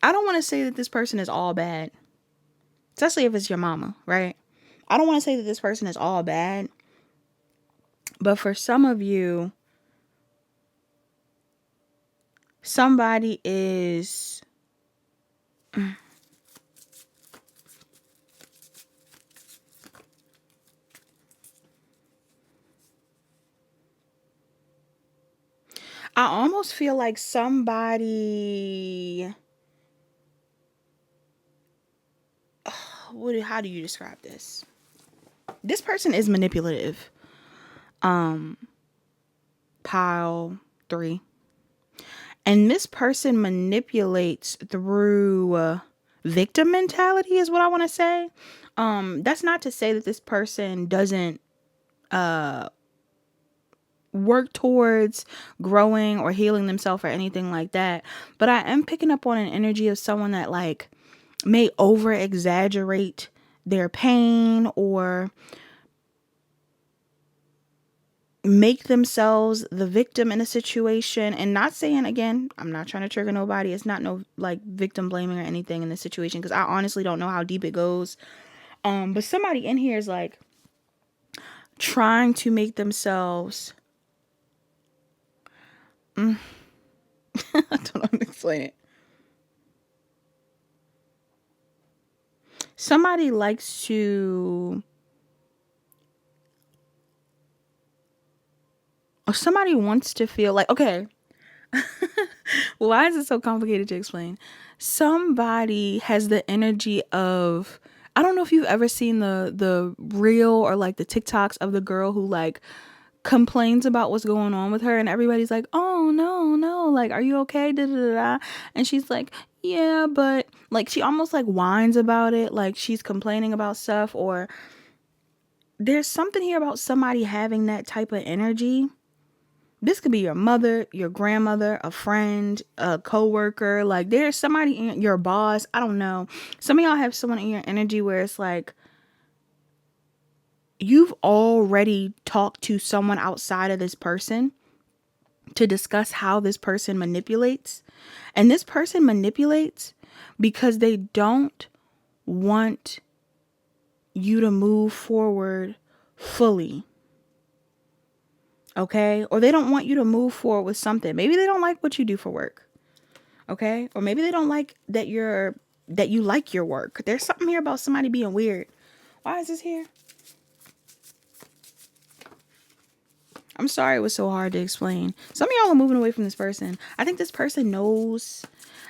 I don't want to say that this person is all bad, especially if it's your mama, right? I don't want to say that this person is all bad, but for some of you, somebody is, I almost feel like somebody, how do you describe this? This person is manipulative. Pile 3. And this person manipulates through victim mentality is what I want to say. That's not to say that this person doesn't work towards growing or healing themselves or anything like that. But I am picking up on an energy of someone that like may over exaggerate their pain or make themselves the victim in a situation. And not saying, again, I'm not trying to trigger nobody. It's not no like victim blaming or anything in this situation, because I honestly don't know how deep it goes. But somebody in here is like trying to make themselves I don't know how to explain it. Somebody likes to, or somebody wants to feel like, okay, why is it so complicated to explain? Somebody has the energy of, I don't know if you've ever seen the reel or like the TikToks of the girl who like complains about what's going on with her and everybody's like, oh no, like, are you okay, da, da, da, da. And she's like, yeah, but like she almost like whines about it, like she's complaining about stuff. Or there's something here about somebody having that type of energy. This could be your mother, your grandmother, a friend, a coworker. Like there's somebody in your boss, I don't know. Some of y'all have someone in your energy where it's like you've already talked to someone outside of this person to discuss how this person manipulates. And this person manipulates because they don't want you to move forward fully. Okay? Or they don't want you to move forward with something. Maybe they don't like what you do for work. Okay? Or maybe they don't like that you like your work. There's something here about somebody being weird. Why is this here? I'm sorry it was so hard to explain. Some of y'all are moving away from this person. I think this person knows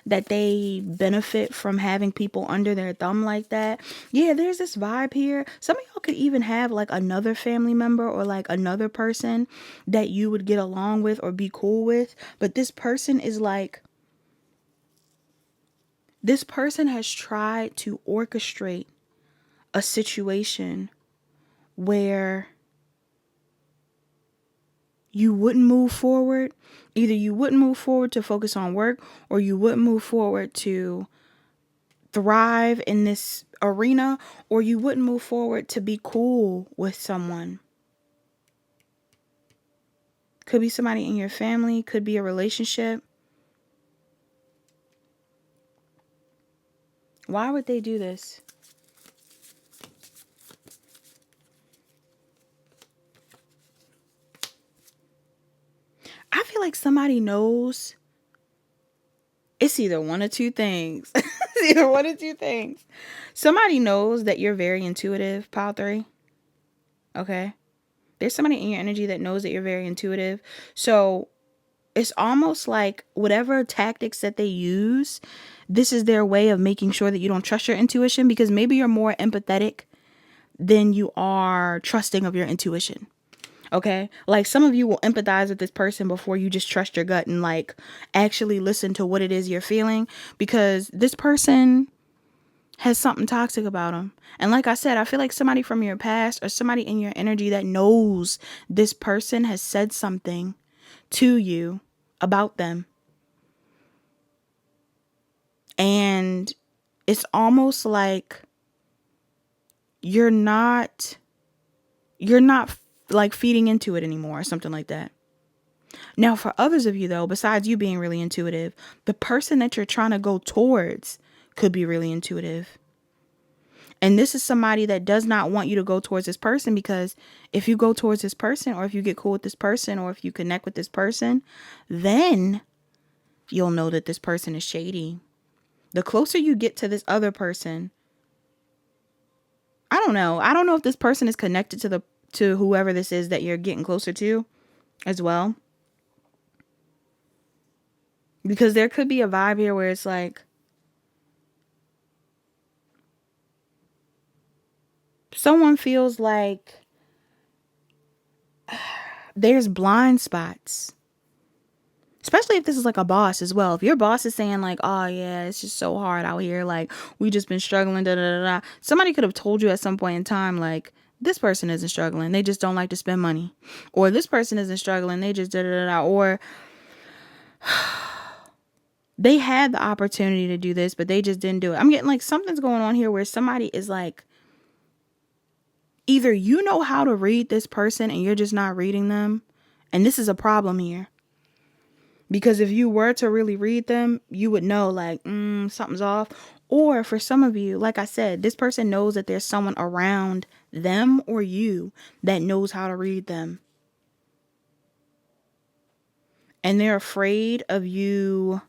that they benefit from having people under their thumb like that. Yeah, there's this vibe here. Some of y'all could even have like another family member or like another person that you would get along with or be cool with. But this person is like, this person has tried to orchestrate a situation where you wouldn't move forward. Either you wouldn't move forward to focus on work, or you wouldn't move forward to thrive in this arena, or you wouldn't move forward to be cool with someone. Could be somebody in your family, could be a relationship. Why would they do this? I feel like somebody knows. It's either one or two things. It's either one or two things. Somebody knows that you're very intuitive, pile 3. Okay? There's somebody in your energy that knows that you're very intuitive. So it's almost like whatever tactics that they use, this is their way of making sure that you don't trust your intuition, because maybe you're more empathetic than you are trusting of your intuition. Okay? Like some of you will empathize with this person before you just trust your gut and like actually listen to what it is you're feeling, because this person has something toxic about them. And like I said, I feel like somebody from your past or somebody in your energy that knows this person has said something to you about them. it's almost like you're not like feeding into it anymore or something like that. Now, for others of you though, besides you being really intuitive, the person that you're trying to go towards could be really intuitive. And this is somebody that does not want you to go towards this person, because if you go towards this person, or if you get cool with this person, or if you connect with this person, then you'll know that this person is shady. The closer you get to this other person, I don't know. I don't know if this person is connected to whoever this is that you're getting closer to as well. Because there could be a vibe here where it's like someone feels like there's blind spots. Especially if this is like a boss as well. If your boss is saying like, oh yeah, it's just so hard out here. Like, we just been struggling, da da da da. Somebody could have told you at some point in time, like, this person isn't struggling, they just don't like to spend money. Or this person isn't struggling, they just da da da da. Or they had the opportunity to do this, but they just didn't do it. I'm getting like something's going on here where somebody is like, either you know how to read this person and you're just not reading them. And this is a problem here. Because if you were to really read them, you would know like, something's off. Or for some of you, like I said, this person knows that there's someone around them or you that knows how to read them. And they're afraid of you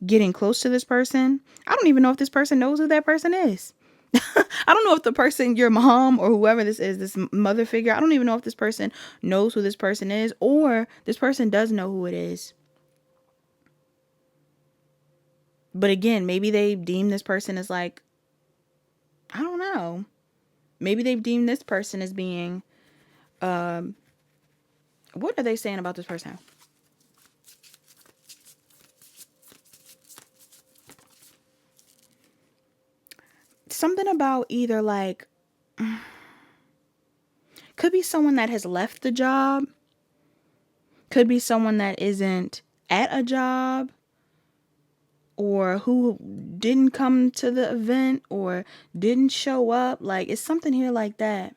getting close to this person. I don't even know if this person knows who that person is. I don't know if the person, your mom or whoever this is, this mother figure, I don't even know if this person knows who this person is, or this person does know who it is. But again, maybe they deem this person as like, I don't know. Maybe they've deemed this person as being, what are they saying about this person? Something about either like, could be someone that has left the job. Could be someone that isn't at a job. Or who didn't come to the event or didn't show up. Like, it's something here like that.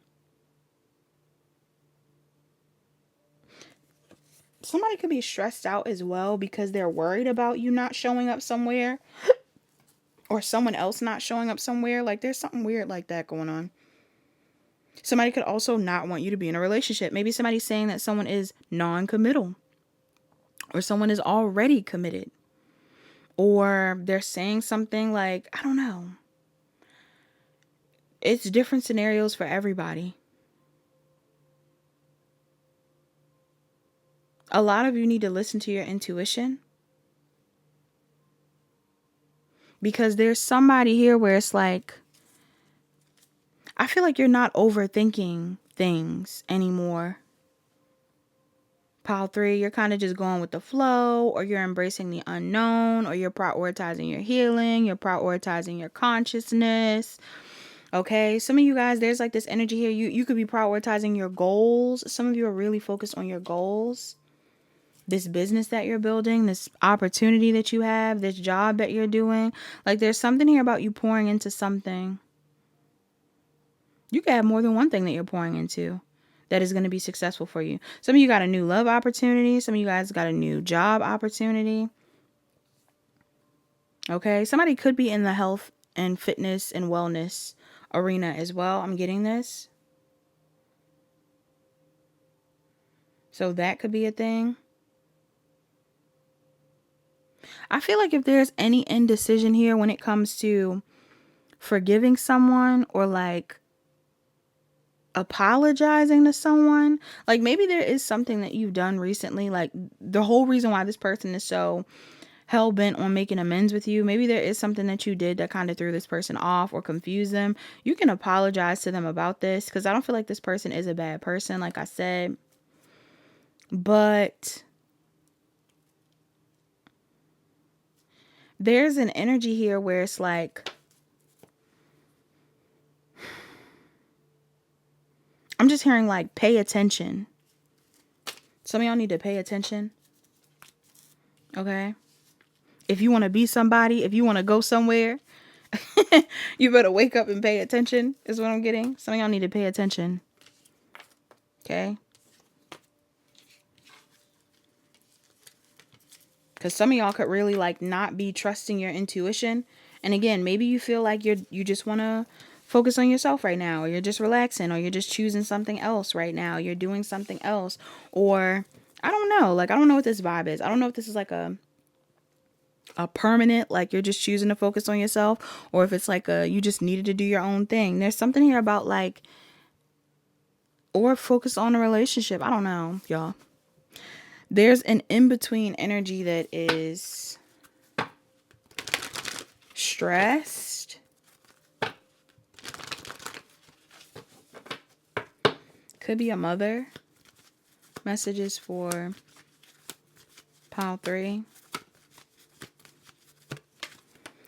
Somebody could be stressed out as well because they're worried about you not showing up somewhere. Or someone else not showing up somewhere. Like, there's something weird like that going on. Somebody could also not want you to be in a relationship. Maybe somebody's saying that someone is non-committal. Or someone is already committed. Or they're saying something like, I don't know. It's different scenarios for everybody. A lot of you need to listen to your intuition. Because there's somebody here where it's like, I feel like you're not overthinking things anymore. Pile 3, you're kind of just going with the flow, or you're embracing the unknown, or you're prioritizing your healing, you're prioritizing your consciousness. Okay, some of you guys, there's like this energy here. You could be prioritizing your goals. Some of you are really focused on your goals. This business that you're building, this opportunity that you have, this job that you're doing. Like, there's something here about you pouring into something. You could have more than one thing that you're pouring into that is going to be successful for you. Some of you got a new love opportunity. Some of you guys got a new job opportunity. Okay. Somebody could be in the health and fitness and wellness arena as well. I'm getting this. So that could be a thing. I feel like if there's any indecision here when it comes to forgiving someone or like apologizing to someone, like maybe there is something that you've done recently, like the whole reason why this person is so hell-bent on making amends with you, maybe there is something that you did that kind of threw this person off or confused them. You can apologize to them about this, because I don't feel like this person is a bad person, like I said. But there's an energy here where it's like, I'm just hearing like, pay attention. Some of y'all need to pay attention. Okay. If you want to be somebody, if you want to go somewhere, You better wake up and pay attention is what I'm getting. Some of y'all need to pay attention. Okay? Because some of y'all could really like not be trusting your intuition. And again, maybe you feel like you just want to focus on yourself right now, or you're just relaxing, or you're just choosing something else right now. You're doing something else, or I don't know. Like, I don't know what this vibe is. I don't know if this is like a permanent, like you're just choosing to focus on yourself, or if it's like a you just needed to do your own thing. There's something here about like, or focus on a relationship. I don't know, y'all. There's an in-between energy that is stressed. Could be a mother. Messages for pile 3.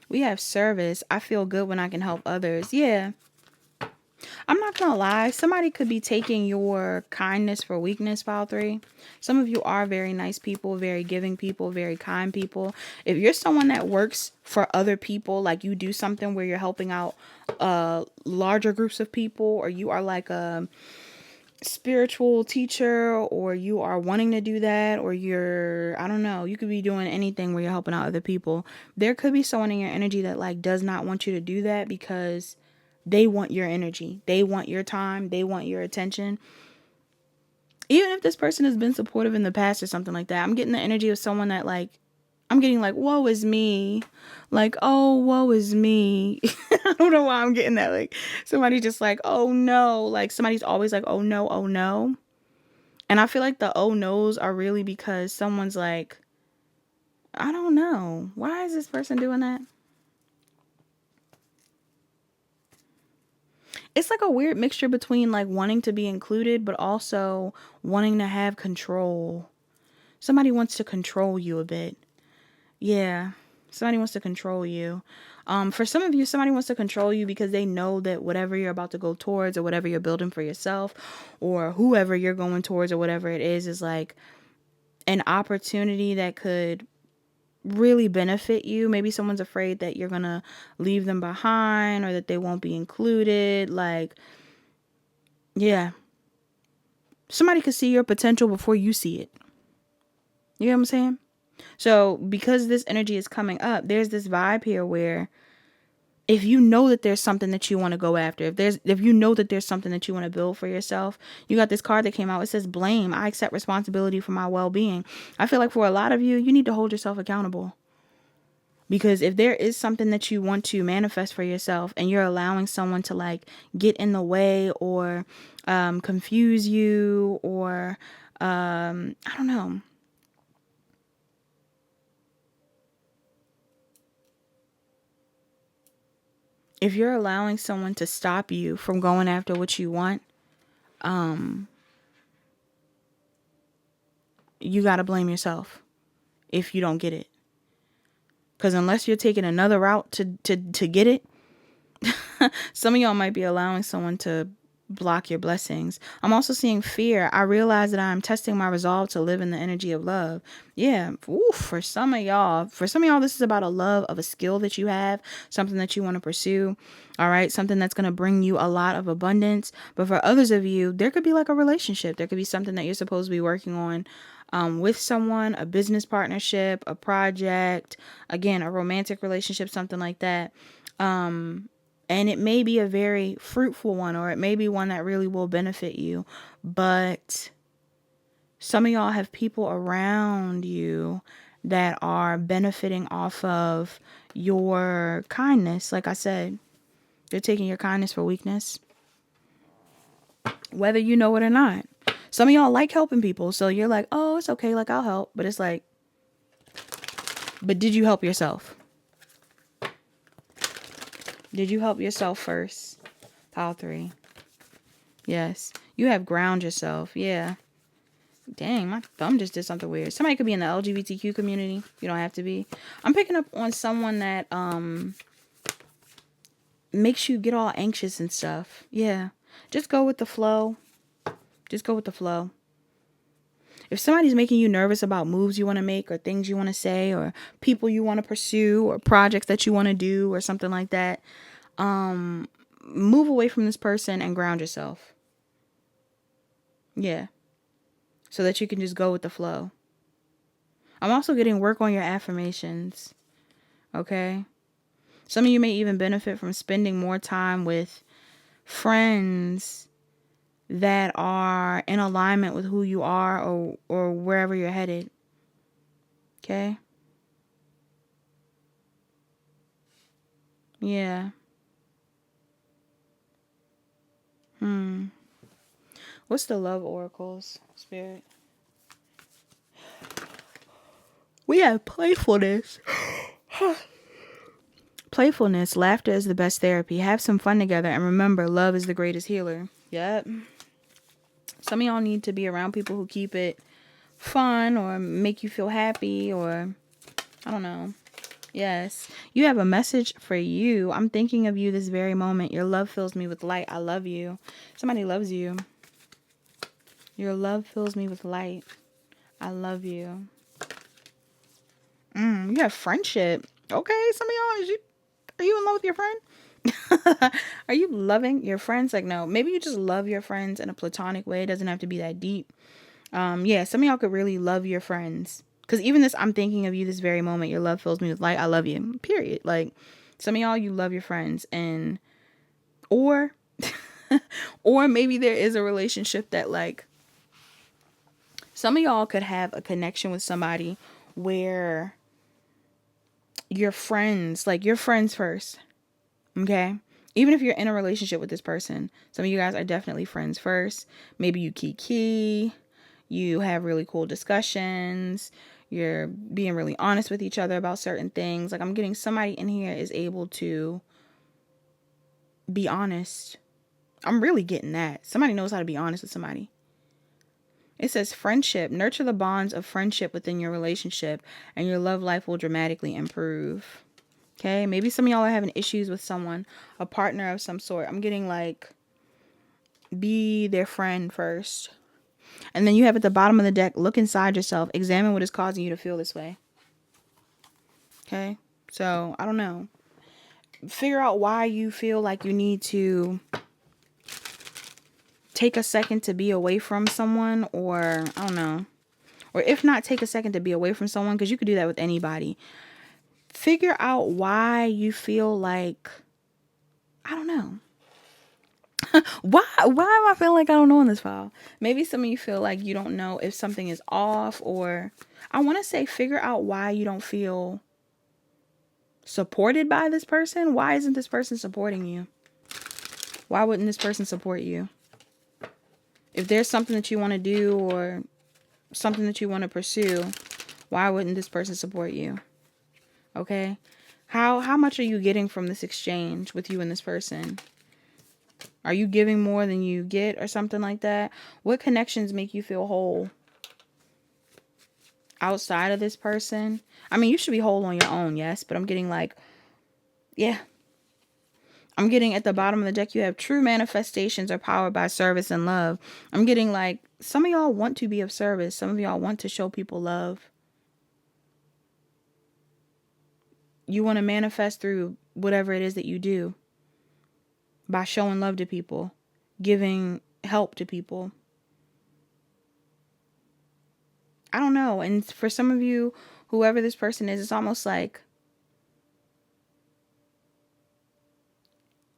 We have service. I feel good when I can help others. Yeah. I'm not going to lie. Somebody could be taking your kindness for weakness, pile 3. Some of you are very nice people, very giving people, very kind people. If you're someone that works for other people, like you do something where you're helping out larger groups of people, or you are like a spiritual teacher, or you are wanting to do that, or you're, I don't know, you could be doing anything where you're helping out other people. There could be someone in your energy that like does not want you to do that because they want your energy. They want your time. They want your attention. Even if this person has been supportive in the past or something like that, I'm getting the energy of someone that like, I'm getting like, woe is me. Like, oh, woe is me. I don't know why I'm getting that. Like, somebody just like, oh no. Like, somebody's always like, oh no, oh no. And I feel like the oh no's are really because someone's like, I don't know. Why is this person doing that? It's like a weird mixture between like wanting to be included, but also wanting to have control. Somebody wants to control you a bit. Yeah. Somebody wants to control you. For some of you, somebody wants to control you because they know that whatever you're about to go towards, or whatever you're building for yourself, or whoever you're going towards, or whatever it is like an opportunity that could really benefit you. Maybe someone's afraid that you're gonna leave them behind, or that they won't be included. Like, yeah, somebody could see your potential before you see it. You know what I'm saying? So because this energy is coming up, there's this vibe here where if you know that there's something that you want to go after, if you know that there's something that you want to build for yourself, you got this card that came out. It says blame. I accept responsibility for my well-being. I feel like for a lot of you, you need to hold yourself accountable. Because if there is something that you want to manifest for yourself, and you're allowing someone to like get in the way, or confuse you, or I don't know. If you're allowing someone to stop you from going after what you want, you got to blame yourself if you don't get it. Because unless you're taking another route to get it, some of y'all might be allowing someone to block your blessings. I'm also seeing fear. I realize that I'm testing my resolve to live in the energy of love. Yeah. Ooh, for some of y'all, this is about a love of a skill that you have, something that you want to pursue. All right. Something that's going to bring you a lot of abundance. But for others of you, there could be like a relationship. There could be something that you're supposed to be working on with someone, a business partnership, a project, again, a romantic relationship, something like that. And it may be a very fruitful one, or it may be one that really will benefit you. But some of y'all have people around you that are benefiting off of your kindness. Like I said, they're taking your kindness for weakness, whether you know it or not. Some of y'all like helping people. So you're like, oh, it's okay. Like, I'll help. But it's like, but did you help yourself? Did you help yourself first? Pile 3. Yes. You have ground yourself. Yeah. Dang, my thumb just did something weird. Somebody could be in the LGBTQ community. You don't have to be. I'm picking up on someone that makes you get all anxious and stuff. Yeah. Just go with the flow. Just go with the flow. If somebody's making you nervous about moves you want to make or things you want to say or people you want to pursue or projects that you want to do or something like that, move away from this person and ground yourself. Yeah. So that you can just go with the flow. I'm also getting work on your affirmations. Okay? Some of you may even benefit from spending more time with friends that are in alignment with who you are or wherever you're headed. Okay? Yeah. What's the love oracles, Spirit? We have playfulness. Playfulness, laughter is the best therapy. Have some fun together and remember, love is the greatest healer. Yep. Some of y'all need to be around people who keep it fun or make you feel happy or I don't know. Yes. You have a message for you. I'm thinking of you this very moment. Your love fills me with light. I love you. Somebody loves you. Your love fills me with light. I love you. You have friendship. Okay, some of y'all, are you in love with your friend? Are you loving your friends? Like, no, maybe you just love your friends in a platonic way. It doesn't have to be that deep. Yeah, some of y'all could really love your friends. Because even this, I'm thinking of you this very moment. Your love fills me with light. I love you. Period. Like, some of y'all, you love your friends. And, or, or maybe there is a relationship that, like, some of y'all could have a connection with somebody where you're friends, like, you're friends first. Okay? Even if you're in a relationship with this person, some of you guys are definitely friends first. Maybe you kiki. You have really cool discussions. You're being really honest with each other about certain things. Like, I'm getting somebody in here is able to be honest. I'm really getting that. Somebody knows how to be honest with somebody. It says friendship. Nurture the bonds of friendship within your relationship and your love life will dramatically improve. Okay? Maybe some of y'all are having issues with someone, a partner of some sort. I'm getting like, be their friend first. And then you have at the bottom of the deck, look inside yourself. Examine what is causing you to feel this way. Okay? So, I don't know. Figure out why you feel like you need to take a second to be away from someone. Or, I don't know. Or if not, take a second to be away from someone. Because you could do that with anybody. Figure out why you feel like, I don't know. Why am I feeling like I don't know in this file? Maybe some of you feel like you don't know if something is off, or I want to say figure out why you don't feel supported by this person. Why isn't this person supporting you? Why wouldn't this person support you? If there's something that you want to do or something that you want to pursue, why wouldn't this person support you? Okay? How much are you getting from this exchange with you and this person? Are you giving more than you get or something like that? What connections make you feel whole outside of this person? I mean, you should be whole on your own, yes. But I'm getting like, yeah. I'm getting at the bottom of the deck, you have true manifestations are powered by service and love. I'm getting like, some of y'all want to be of service. Some of y'all want to show people love. You want to manifest through whatever it is that you do. By showing love to people. Giving help to people. I don't know. And for some of you, whoever this person is, it's almost like,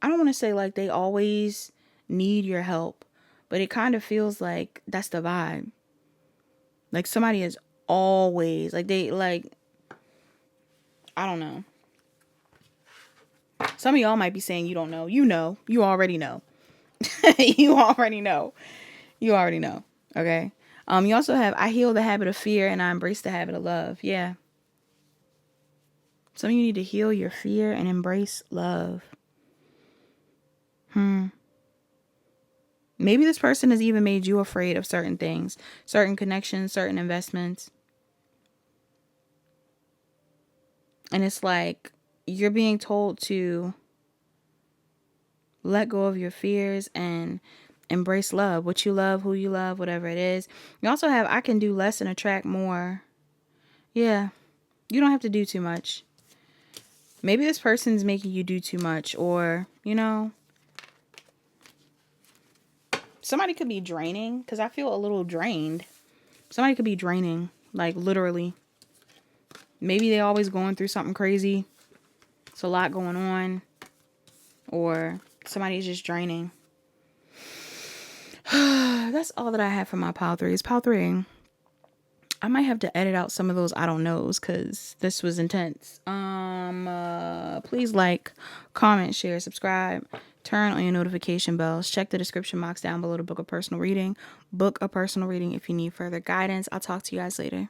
I don't want to say like they always need your help, but it kind of feels like that's the vibe. Like somebody is always like I don't know. Some of y'all might be saying you don't know. You know. You already know. You already know. You already know. Okay. You also have, I heal the habit of fear and I embrace the habit of love. Yeah. Some of you need to heal your fear and embrace love. Maybe this person has even made you afraid of certain things, certain connections, certain investments. And it's like you're being told to let go of your fears and embrace love. What you love, who you love, whatever it is. You also have I can do less and attract more. Yeah. You don't have to do too much. Maybe this person's making you do too much, or, you know, somebody could be draining, because I feel a little drained. Somebody could be draining, like literally. Maybe they're always going through something crazy. It's a lot going on. Or somebody's just draining. That's all that I have for my pile 3s. Pile 3. I might have to edit out some of those I don't knows because this was intense. Please like, comment, share, subscribe, turn on your notification bells. Check the description box down below to book a personal reading. Book a personal reading if you need further guidance. I'll talk to you guys later.